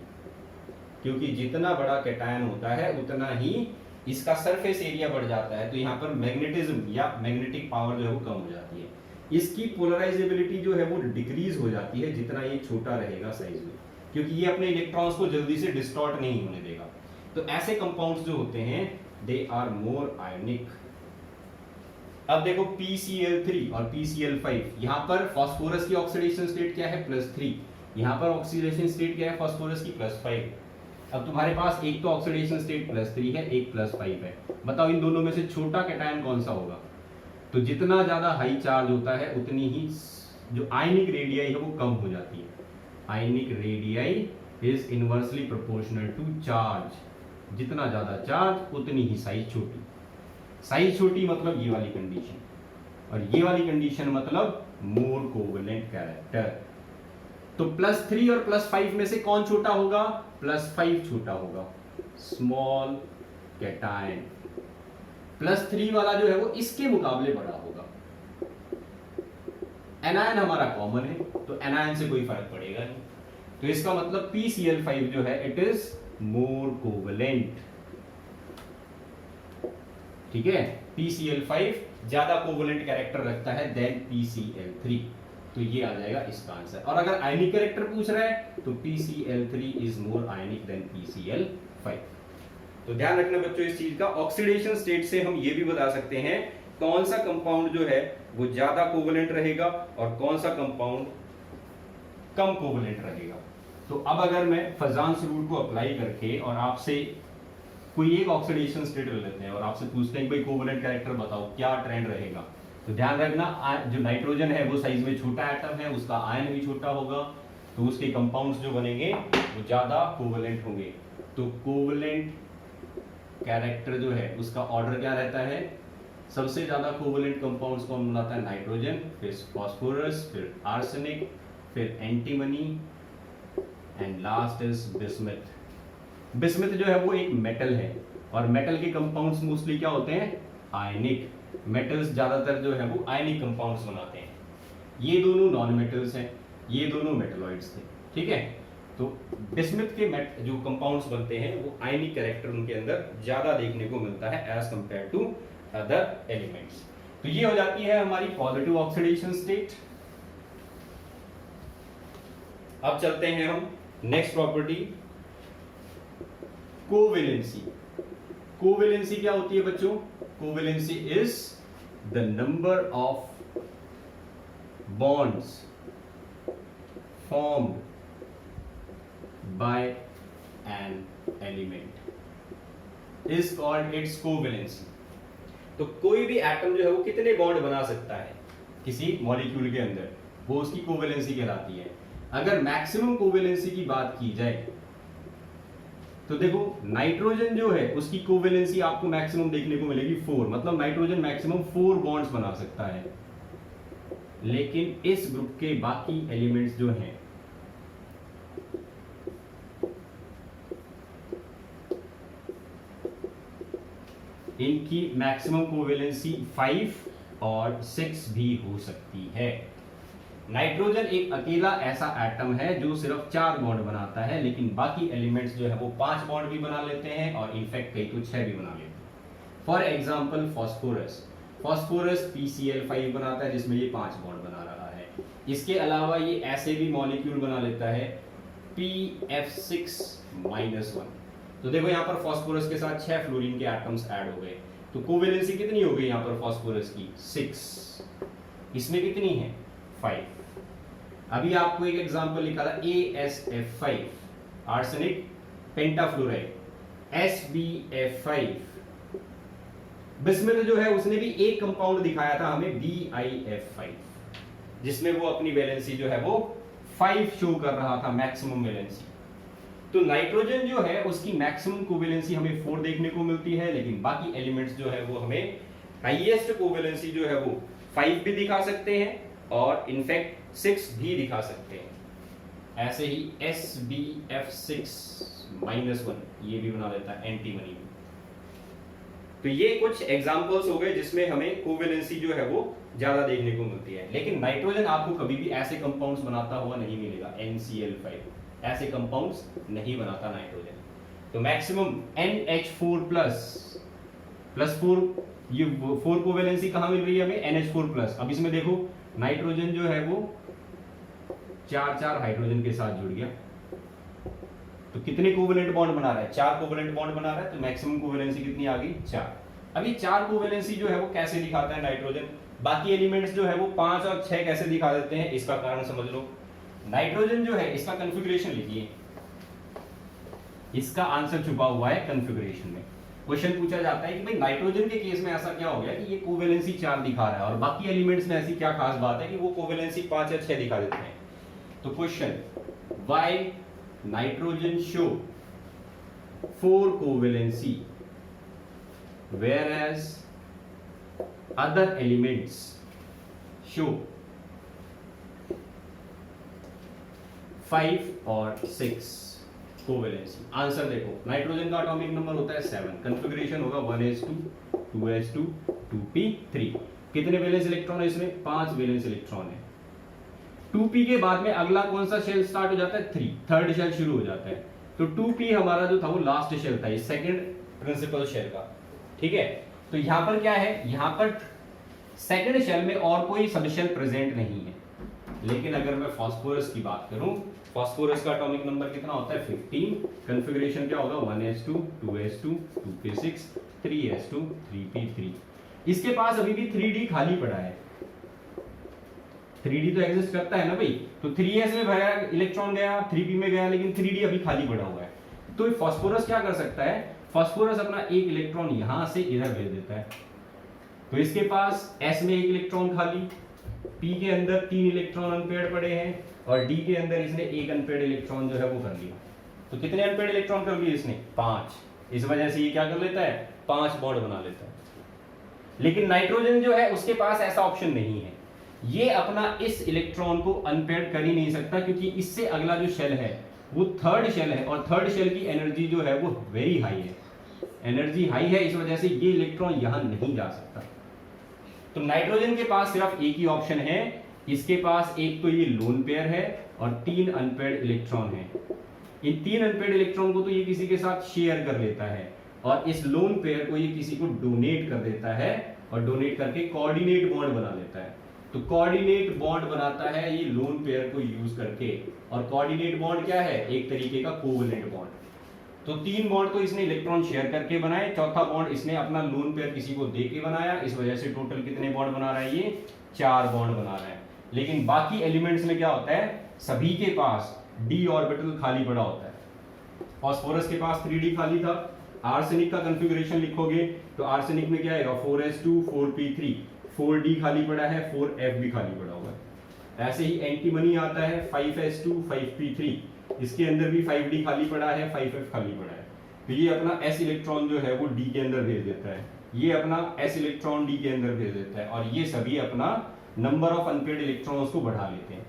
क्योंकि जितना बड़ा कैटायन होता है उतना ही इसका सरफेस एरिया बढ़ जाता है, तो यहाँ पर मैग्नेटिज्म या मैग्नेटिक पावर जो है वो कम हो जाती है। इसकी पोलराइजेबिलिटी जो है वो डिक्रीज हो जाती है जितना ये छोटा रहेगा साइज में, क्योंकि ये अपने इलेक्ट्रॉन्स को जल्दी से डिस्टॉर्ट नहीं होने देगा। तो ऐसे कंपाउंड्स जो होते हैं दे आर मोर आयनिक। अब देखो PCl3 और PCl5, यहाँ पर फास्फोरस की ऑक्सीडेशन स्टेट क्या है? +3। यहाँ पर ऑक्सीडेशन स्टेट क्या है फास्फोरस की? +5। अब तुम्हारे पास एक तो ऑक्सीडेशन स्टेट +3 है, एक +5 है। बताओ इन दोनों में से छोटा कैटायन कौन सा होगा? तो जितना ज्यादा हाई चार्ज होता है उतनी ही जो आयनिक रेडियाई है वो कम हो जाती है। Ionic radii is inversely proportional to charge. जितना ज्यादा चार्ज उतनी ही साइज छोटी। साइज छोटी मतलब ये वाली कंडीशन, और ये वाली कंडीशन मतलब मोर कोवेलेंट कैरेक्टर। तो +3 और +5 में से कौन छोटा होगा? +5 छोटा होगा, स्मॉल कैटायन। +3 वाला जो है वो इसके मुकाबले बड़ा होगा। एनायन हमारा कॉमन है तो एनायन से कोई फर्क पड़ेगा नहीं, तो इसका मतलब PCl5 जो है इट इज मोर कोवेलेंट। ठीक है, PCl5 ज्यादा कोवेलेंट कैरेक्टर रखता है देन PCl3, तो ये आ जाएगा इसका आंसर। और अगर आयनिक कैरेक्टर पूछ रहा है तो PCl3 is more ionic then PCl5। तो ध्यान रखना बच्चों इस चीज का। ऑक्सीडेशन स्टेट से हम ये भी बता सकते हैं कौन सा कंपाउंड जो है वो ज्यादा कोवेलेंट रहेगा और कौन सा कंपाउंड कम कोवेलेंट रहेगा। तो अब अगर मैं फजान्स रूल को अप्लाई करके और आपसे कोई एक ऑक्सीडेशन स्टेट ले लेते हैं और आपसे पूछते हैं कि भाई कोवेलेंट कैरेक्टर बताओ क्या ट्रेंड रहेगा, तो ध्यान रखना जो नाइट्रोजन है वो साइज में छोटा एटम है, उसका आयन भी छोटा होगा, तो उसके कंपाउंड्स जो बनेंगे वो ज्यादा कोवेलेंट होंगे। तो कोवेलेंट कैरेक्टर जो है उसका ऑर्डर क्या रहता है? सबसे ज्यादा कोवेलेंट कंपाउंड्स कौन बनाता है? नाइट्रोजन, फिर फास्फोरस, फिर आर्सेनिक, फिर antimony and last is bismuth. Bismuth जो है वो एक मेटल है और मेटल के कंपाउंड्स मोस्टली क्या होते हैं? आयनिक। मेटल्स ज्यादातर जो है वो आयनिक कंपाउंड्स बनाते हैं। ये दोनों नॉन मेटल्स हैं, ये दोनों मेटलॉइड्स थे, ठीक है। तो बिस्मथ के जो कंपाउंड्स बनते हैं वो आयनिक कैरेक्टर उनके अंदर ज्यादा देखने को मिलता है as compare to other elements. तो ये हो जाती है हमारी पॉजिटिव ऑक्सीडेशन स्टेट। अब चलते हैं हम नेक्स्ट प्रॉपर्टी, कोवेलेंसी। कोवेलेंसी क्या होती है बच्चों? Covalency is the number of bonds formed by an element is called its covalency. तो कोई भी एटम जो है वो कितने बॉन्ड बना सकता है किसी मॉलिक्यूल के अंदर, वो उसकी कोवेलेंसी कहलाती है। अगर मैक्सिमम कोवेलेंसी की बात की जाए तो देखो नाइट्रोजन जो है उसकी कोवेलेंसी आपको मैक्सिमम देखने को मिलेगी 4, मतलब नाइट्रोजन मैक्सिमम 4 बॉन्ड्स बना सकता है। लेकिन इस ग्रुप के बाकी एलिमेंट्स जो हैं इनकी मैक्सिमम कोवेलेंसी 5 और 6 भी हो सकती है। नाइट्रोजन एक अकेला ऐसा एटम है जो सिर्फ 4 बॉन्ड बनाता है, लेकिन बाकी एलिमेंट्स जो है वो 5 बॉन्ड भी बना लेते हैं और इनफैक्ट कई तो 6 भी बना लेते हैं। For example phosphorus, phosphorus PCl5 बनाता है जिसमें ये 5 बॉन्ड बना रहा है। इसके अलावा ये ऐसे भी मॉलिक्यूल बना लेता है PF6-1। तो देखो यहाँ पर फास्फोरस के साथ 6 फ्लोरीन के एटम्स ऐड हो गए, तो कोवेलेंसी कितनी हो गई यहाँ पर फास्फोरस की? 6। इसमें कितनी है? 5। अभी आपको एक एग्जांपल लिखा था AsF5 आर्सेनिक पेंटाफ्लोराइड, SbF5। बिस्मथ जो है उसने भी एक कंपाउंड दिखाया था हमें BiF5 जिसमें वो अपनी वैलेंसी जो है वो 5 शो कर रहा था, मैक्सिमम वैलेंसी। तो नाइट्रोजन जो है उसकी मैक्सिमम कोवेलेंसी हमें 4 देखने को मिलती है, लेकिन बाकी एलिमेंट्स जो है वो हमें हाईएस्ट कोवेलेंसी जो है वो 5 भी दिखा सकते हैं और इनफैक्ट 6 भी दिखा सकते हैं। ऐसे ही SbF6-1 ये भी बना लेता है एंटीमनी। तो ये कुछ एग्जांपल्स हो गए जिसमें हमें कोवेलेंसी जो है वो ज्यादा देखने को मिलती है। लेकिन नाइट्रोजन आपको कभी भी ऐसे कंपाउंड्स बनाता हुआ नहीं मिलेगा, NCl5 ऐसे कंपाउंड्स नहीं बनाता नाइट्रोजन। तो मैक्सिमम NH4++4, ये 4 कोवेलेंसी कहां मिल रही है हमें? NH4+। अब इसमें देखो नाइट्रोजन जो है वो 4 हाइड्रोजन के साथ जुड़ गया, तो कितने कोवेलेंट बॉन्ड बना रहा है? 4 कोवेलेंट बॉन्ड बना रहा है, तो मैक्सिमम कोवेलेंसी कितनी आ गई? 4। अभी 4 कोवेलेंसी जो है वो कैसे दिखाता है नाइट्रोजन? बाकी एलिमेंट्स जो है वो 5 और 6 कैसे दिखा देते हैं, इसका कारण समझ लो। नाइट्रोजन जो है इसका कॉन्फ़िगरेशन लिखिए, इसका आंसर छुपा हुआ है कॉन्फ़िगरेशन में। क्वेश्चन पूछा जाता है कि भाई नाइट्रोजन के केस में ऐसा क्या हो गया कि ये कोवेलेंसी 4 दिखा रहा है और बाकी एलिमेंट्स में ऐसी क्या खास बात है कि वो कोवेलेंसी 5 या 6 दिखा देते हैं। तो question, why nitrogen show 4 covalency whereas other elements show 5 और 6 कोवेलेंसी? आंसर देखो, नाइट्रोजन का एटॉमिक नंबर होता है 7, कॉन्फ़िगरेशन होगा 1s2 2s2 2p3। कितने वैलेंस इलेक्ट्रॉन है इसमें? 5 वैलेंस इलेक्ट्रॉन है। 2p के बाद में अगला कौन सा शेल स्टार्ट हो जाता है? 3, थर्ड शेल शुरू हो जाता है। तो 2p हमारा जो था वो लास्ट शेल था, ये सेकंड प्रिंसिपल शेल का, ठीक है। तो यहां पर क्या है? यहां पर सेकंड शेल में और कोई सब शेल प्रेजेंट नहीं है। लेकिन अगर मैं फास्फोरस की बात करूं, फास्फोरस का एटॉमिक नंबर कितना होता है? 15। कॉन्फ़िगरेशन क्या होगा? 1s2 2s2 2p6 3s2 3p3। इसके पास अभी भी 3d खाली पड़ा है। 3d तो एग्जिस्ट करता है ना भाई, तो 3s में भरा इलेक्ट्रॉन गया, 3p में गया, लेकिन 3d अभी खाली पड़ा हुआ है। तो फास्फोरस क्या कर सकता है? फास्फोरस अपना एक इलेक्ट्रॉन यहां से इधर भेज देता है, तो इसके पास s में एक इलेक्ट्रॉन खाली, p के अंदर 3 इलेक्ट्रॉन अनपेयर्ड पड़े हैं और d के अंदर इसने एक अनपेयर्ड इलेक्ट्रॉन जो है वो कर लिया। तो कितने अनपेयर्ड इलेक्ट्रॉन कर लिए इसने? 5। इस वजह से ये क्या कर लेता है? 5 बॉन्ड बना लेता है। लेकिन नाइट्रोजन जो है उसके पास ऐसा ऑप्शन नहीं है, ये अपना इस इलेक्ट्रॉन को अनपेयर्ड कर ही नहीं सकता, क्योंकि इससे अगला जो शेल है वो थर्ड शेल है, और थर्ड शेल की एनर्जी जो है वो वेरी हाई है, एनर्जी हाई है, इस वजह से ये इलेक्ट्रॉन यहां नहीं जा सकता। तो नाइट्रोजन के पास सिर्फ एक ही ऑप्शन है, इसके पास एक तो ये लोन पेयर है और 3 अनपेयर्ड इलेक्ट्रॉन है। इन 3 अनपेयर्ड इलेक्ट्रॉन को तो ये किसी के साथ शेयर कर लेता है, और इस लोन पेयर को ये किसी को डोनेट कर देता है, और डोनेट करके कोऑर्डिनेट बॉन्ड बना लेता है। तो कोऑर्डिनेट बॉन्ड बनाता है ये लोन पेयर को यूज करके, और कोऑर्डिनेट बॉन्ड क्या है, एक तरीके का कोवलेंट बॉन्ड। तो 3 बॉन्ड तो इसने इलेक्ट्रॉन शेयर करके बनाए, चौथा बॉन्ड इसने अपना लोन पेयर किसी को दे के बनाया, इस वजह से टोटल कितने बॉन्ड बना रहा है, ये 4 बॉन्ड बना रहा है। लेकिन बाकी एलिमेंट्स में क्या होता है, सभी के पास d ऑर्बिटल खाली पड़ा होता है। फास्फोरस के पास 3d खाली था। आर्सेनिक का कॉन्फ़िगरेशन लिखोगे तो आर्सेनिक में क्या आएगा, 4s2 4p3, 4d खाली पड़ा है, 4f भी खाली पड़ा हुआ है। ऐसे ही एंटीमनी आता है 5s2 5p3, इसके अंदर भी 5d खाली पड़ा है, 5f खाली पड़ा है। तो ये अपना s इलेक्ट्रॉन जो है वो d के अंदर भेज देता है, ये अपना s इलेक्ट्रॉन d के अंदर भेज देता है, और ये सभी अपना नंबर ऑफ अनपेयर्ड इलेक्ट्रॉन्स को बढ़ा लेते हैं।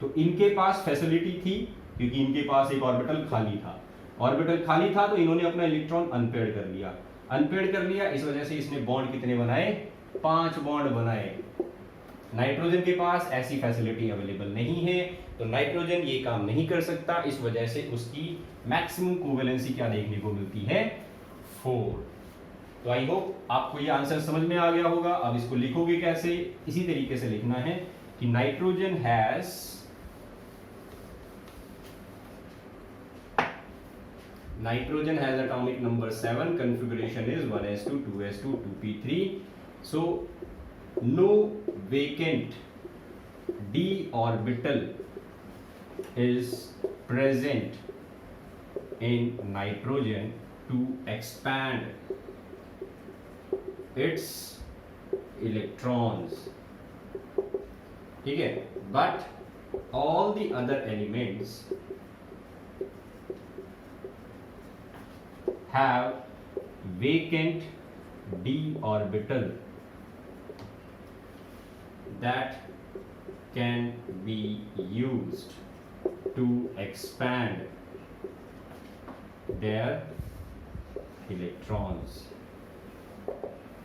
तो इनके पास फैसिलिटी थी, क्योंकि इनके पास एक ऑर्बिटल खाली था, ऑर्बिटल खाली था तो इन्होंने अपना इलेक्ट्रॉन अनपेयर्ड कर लिया, अनपेयर्ड कर लिया, इस वजह से इसने बॉन्ड कितने बनाए, 5 बॉन्ड बनाए। नाइट्रोजन के पास ऐसी फैसिलिटी अवेलेबल नहीं है, तो नाइट्रोजन ये काम नहीं कर सकता, इस वजह से उसकी मैक्सिमम कोवेलेंसी क्या देखने को मिलती है, 4। तो आई होप आपको ये आंसर समझ में आ गया होगा। अब इसको लिखोगे कैसे, इसी तरीके से लिखना है कि nitrogen has atomic number 7, configuration is 1s2 2s2 2p3, so no vacant d orbital is present in nitrogen to expand its electrons, ठीक है, but all the other elements have vacant d orbital that can be used to expand their electrons,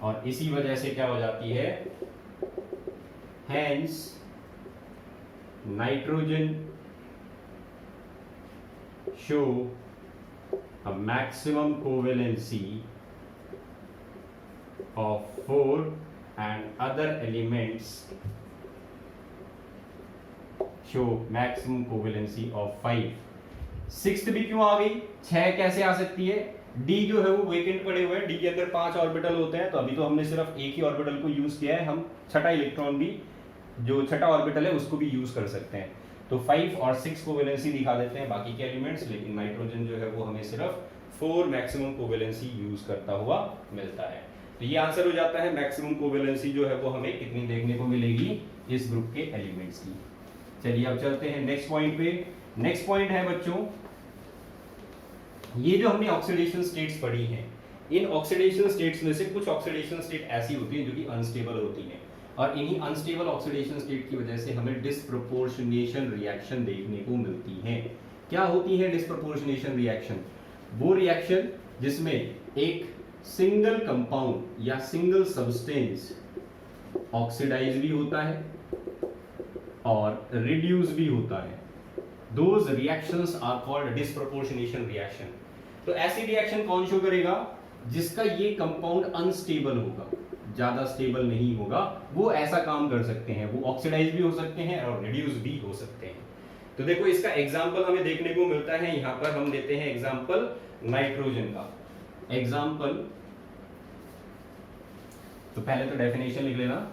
और इसी वजह से क्या हो जाती है, hence nitrogen show a maximum covalency of 4 and other elements show maximum covalency of 5। 6th भी क्यों आ गई, 6 कैसे आ सकती है, d जो है वो वेकेंट पड़े हुए हैं, d के अंदर 5 ऑर्बिटल होते हैं, तो अभी तो हमने सिर्फ एक ही ऑर्बिटल को यूज किया है, हम छठा इलेक्ट्रॉन भी, जो छठा ऑर्बिटल है उसको भी यूज कर सकते हैं। तो 5 और 6 कोवेलेंसी दिखा देते हैं बाकी के एलिमेंट्स, लेकिन नाइट्रोजन जो है वो हमें सिर्फ 4 मैक्सिमम कोवेलेंसी यूज करता हुआ मिलता है। तो ये आंसर हो जाता है, मैक्सिमम कोवेलेंसी जो है वो हमें कितनी देखने को मिलेगी इस ग्रुप के एलिमेंट्स की। चलिए अब चलते हैं नेक्स्ट पॉइंट पे। नेक्स्ट पॉइंट है बच्चों, ये जो हमने ऑक्सीडेशन स्टेट्स पढ़ी हैं, इन ऑक्सीडेशन स्टेट्स में से कुछ ऑक्सीडेशन स्टेट ऐसी होती हैं जो कि अनस्टेबल होती हैं, और इन्हीं अनस्टेबल ऑक्सीडेशन स्टेट की वजह से हमें डिस्प्रोपोर्शनेशन रिएक्शन देखने को मिलती है। क्या होती है डिस्प्रोपोर्शनेशन रिएक्शन, वो रिएक्शन जिसमें एक सिंगल कंपाउंड या सिंगल सब्सटेंस ऑक्सीडाइज भी होता है और रिड्यूस भी होता है। Those reactions are called disproportionation reaction. तो ऐसी रिएक्शन कौन शो करेगा, जिसका ये कंपाउंड अनस्टेबल होगा, ज्यादा स्टेबल नहीं होगा, वो ऐसा काम कर सकते हैं, वो ऑक्सीडाइज भी हो सकते हैं और रिड्यूस भी हो सकते हैं। तो देखो इसका एग्जांपल हमें देखने को मिलता है, यहां पर हम लेते हैं एग्जांपल नाइट्रोजन का। एग्जांपल, तो पहले तो डेफिनेशन लिख लेना,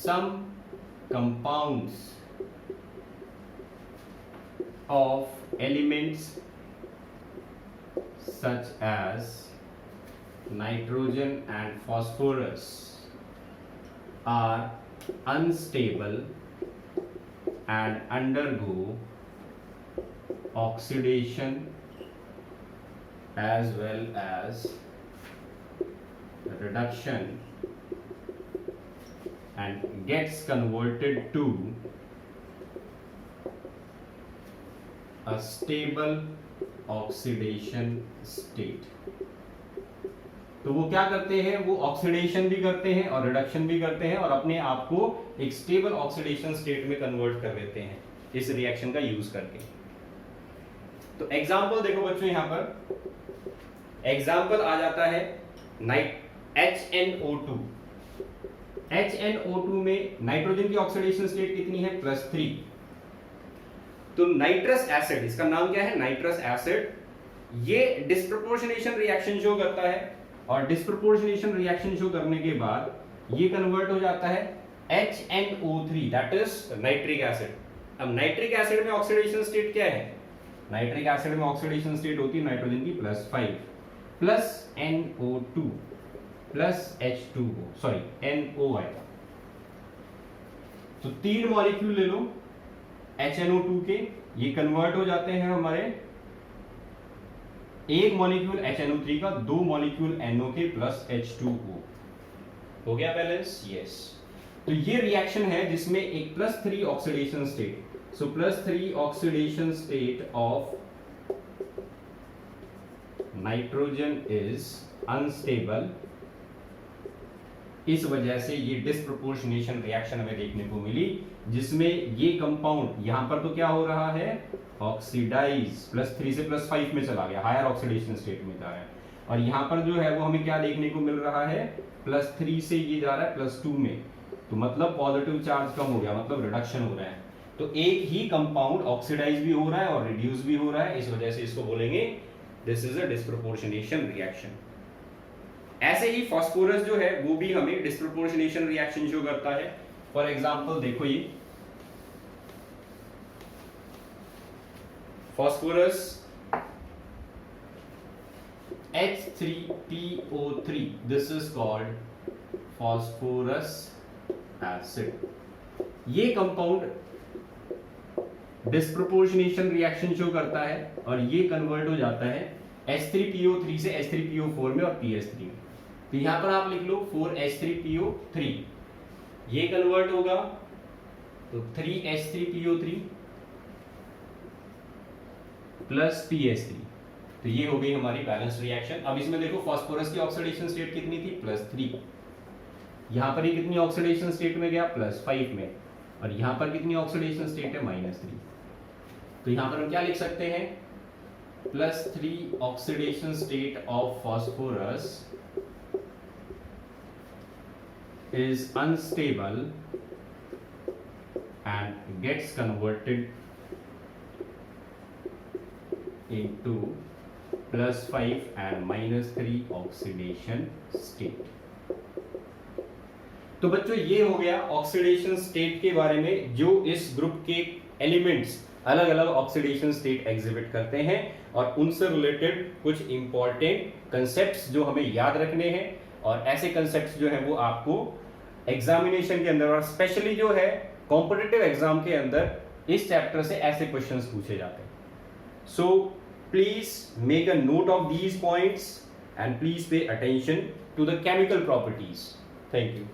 some compounds of elements such as nitrogen and phosphorus are unstable and undergo oxidation as well as reduction and gets converted to a stable oxidation state। तो वो क्या करते हैं, वो ऑक्सीडेशन भी करते हैं और रिडक्शन भी करते हैं और अपने आप को एक स्टेबल ऑक्सीडेशन स्टेट में कन्वर्ट कर देते हैं इस रिएक्शन का यूज करके। तो एग्जांपल देखो बच्चों, यहां पर एग्जांपल आ जाता है HNO2। HNO2 में नाइट्रोजन की ऑक्सीडेशन स्टेट कितनी है, +3। तो नाइट्रस एसिड, इसका नाम क्या है, नाइट्रस एसिड, ये डिस्प्रोपोर्शनेशन रिएक्शन शो करता है और डिस्प्रोपोर्शनेशन रिएक्शन शो करने के बाद ये कन्वर्ट हो जाता है HNO3, that is nitric acid. अब नाइट्रिक एसिड में ऑक्सीडेशन स्टेट क्या है, नाइट्रिक एसिड में ऑक्सीडेशन स्टेट होती है नाइट्रोजन की +5 plus NO2 plus H2O, sorry NO आएगा। तो 3 मॉलिक्यूल ले लो HNO2 के, ये कन्वर्ट हो जाते हैं हमारे एक मॉलिक्यूल HNO3 का 2 मॉलिक्यूल NO के प्लस H2O। हो गया बैलेंस, यस। तो ये रिएक्शन है जिसमें एक +3 oxidation state, so +3 oxidation state of nitrogen is unstable. इस वजह से ये डिस्प्रोपोर्शनेशन रिएक्शन हमें देखने को मिली, जिसमें ये कंपाउंड यहां पर तो क्या हो रहा है, ऑक्सीडाइज, +3 से +5 में चला गया, हायर ऑक्सीडेशन स्टेट में जा रहा है। और यहां पर जो है वो हमें क्या देखने को मिल रहा है, +3 से ये जा रहा है +2 में, तो मतलब पॉजिटिव चार्ज कम हो गया, मतलब रिडक्शन हो रहा है। तो एक ही कंपाउंड ऑक्सीडाइज भी हो रहा है और रिड्यूस भी हो रहा है, इस वजह से इसको बोलेंगे this is a disproportionation reaction. ऐसे ही फास्फोरस जो है वो भी हमें डिस्प्रोपोर्शनेशन रिएक्शन शो करता है। फॉर एग्जांपल देखो, ये phosphorus H3PO3, this is called phosphorus acid. ये कंपाउंड डिस्प्रोपोर्शनेशन रिएक्शन शो करता है और ये कन्वर्ट हो जाता है H3PO3 से H3PO4 में और PS3 में। तो यहां पर आप लिख लो 4H3PO3, ये कन्वर्ट होगा तो 3H3PO3 प्लस PS3, तो ये हो गई हमारी बैलेंस रिएक्शन। अब इसमें देखो फास्फोरस की ऑक्सीडेशन स्टेट कितनी थी, +3, यहां पर ये कितनी ऑक्सीडेशन स्टेट में गया, +5 में, और यहां पर कितनी ऑक्सीडेशन स्टेट है, -3। तो यहां पर हम क्या लिख सकते हैं, +3 oxidation state of phosphorus is unstable and gets converted into +5 and -3 oxidation state। तो बच्चों ये हो गया ऑक्सीडेशन स्टेट के बारे में, जो इस ग्रुप के एलिमेंट्स अलग अलग ऑक्सीडेशन स्टेट एग्जिबिट करते हैं और उनसे रिलेटेड कुछ इंपॉर्टेंट कंसेप्ट्स जो हमें याद रखने हैं। और ऐसे कंसेप्ट्स जो है वो आपको एग्जामिनेशन के अंदर और स्पेशली जो है कॉम्पिटिटिव एग्जाम के अंदर इस चैप्टर से ऐसे क्वेश्चंस पूछे जाते हैं। So please make a note of these points and please pay attention to the chemical properties. Thank you.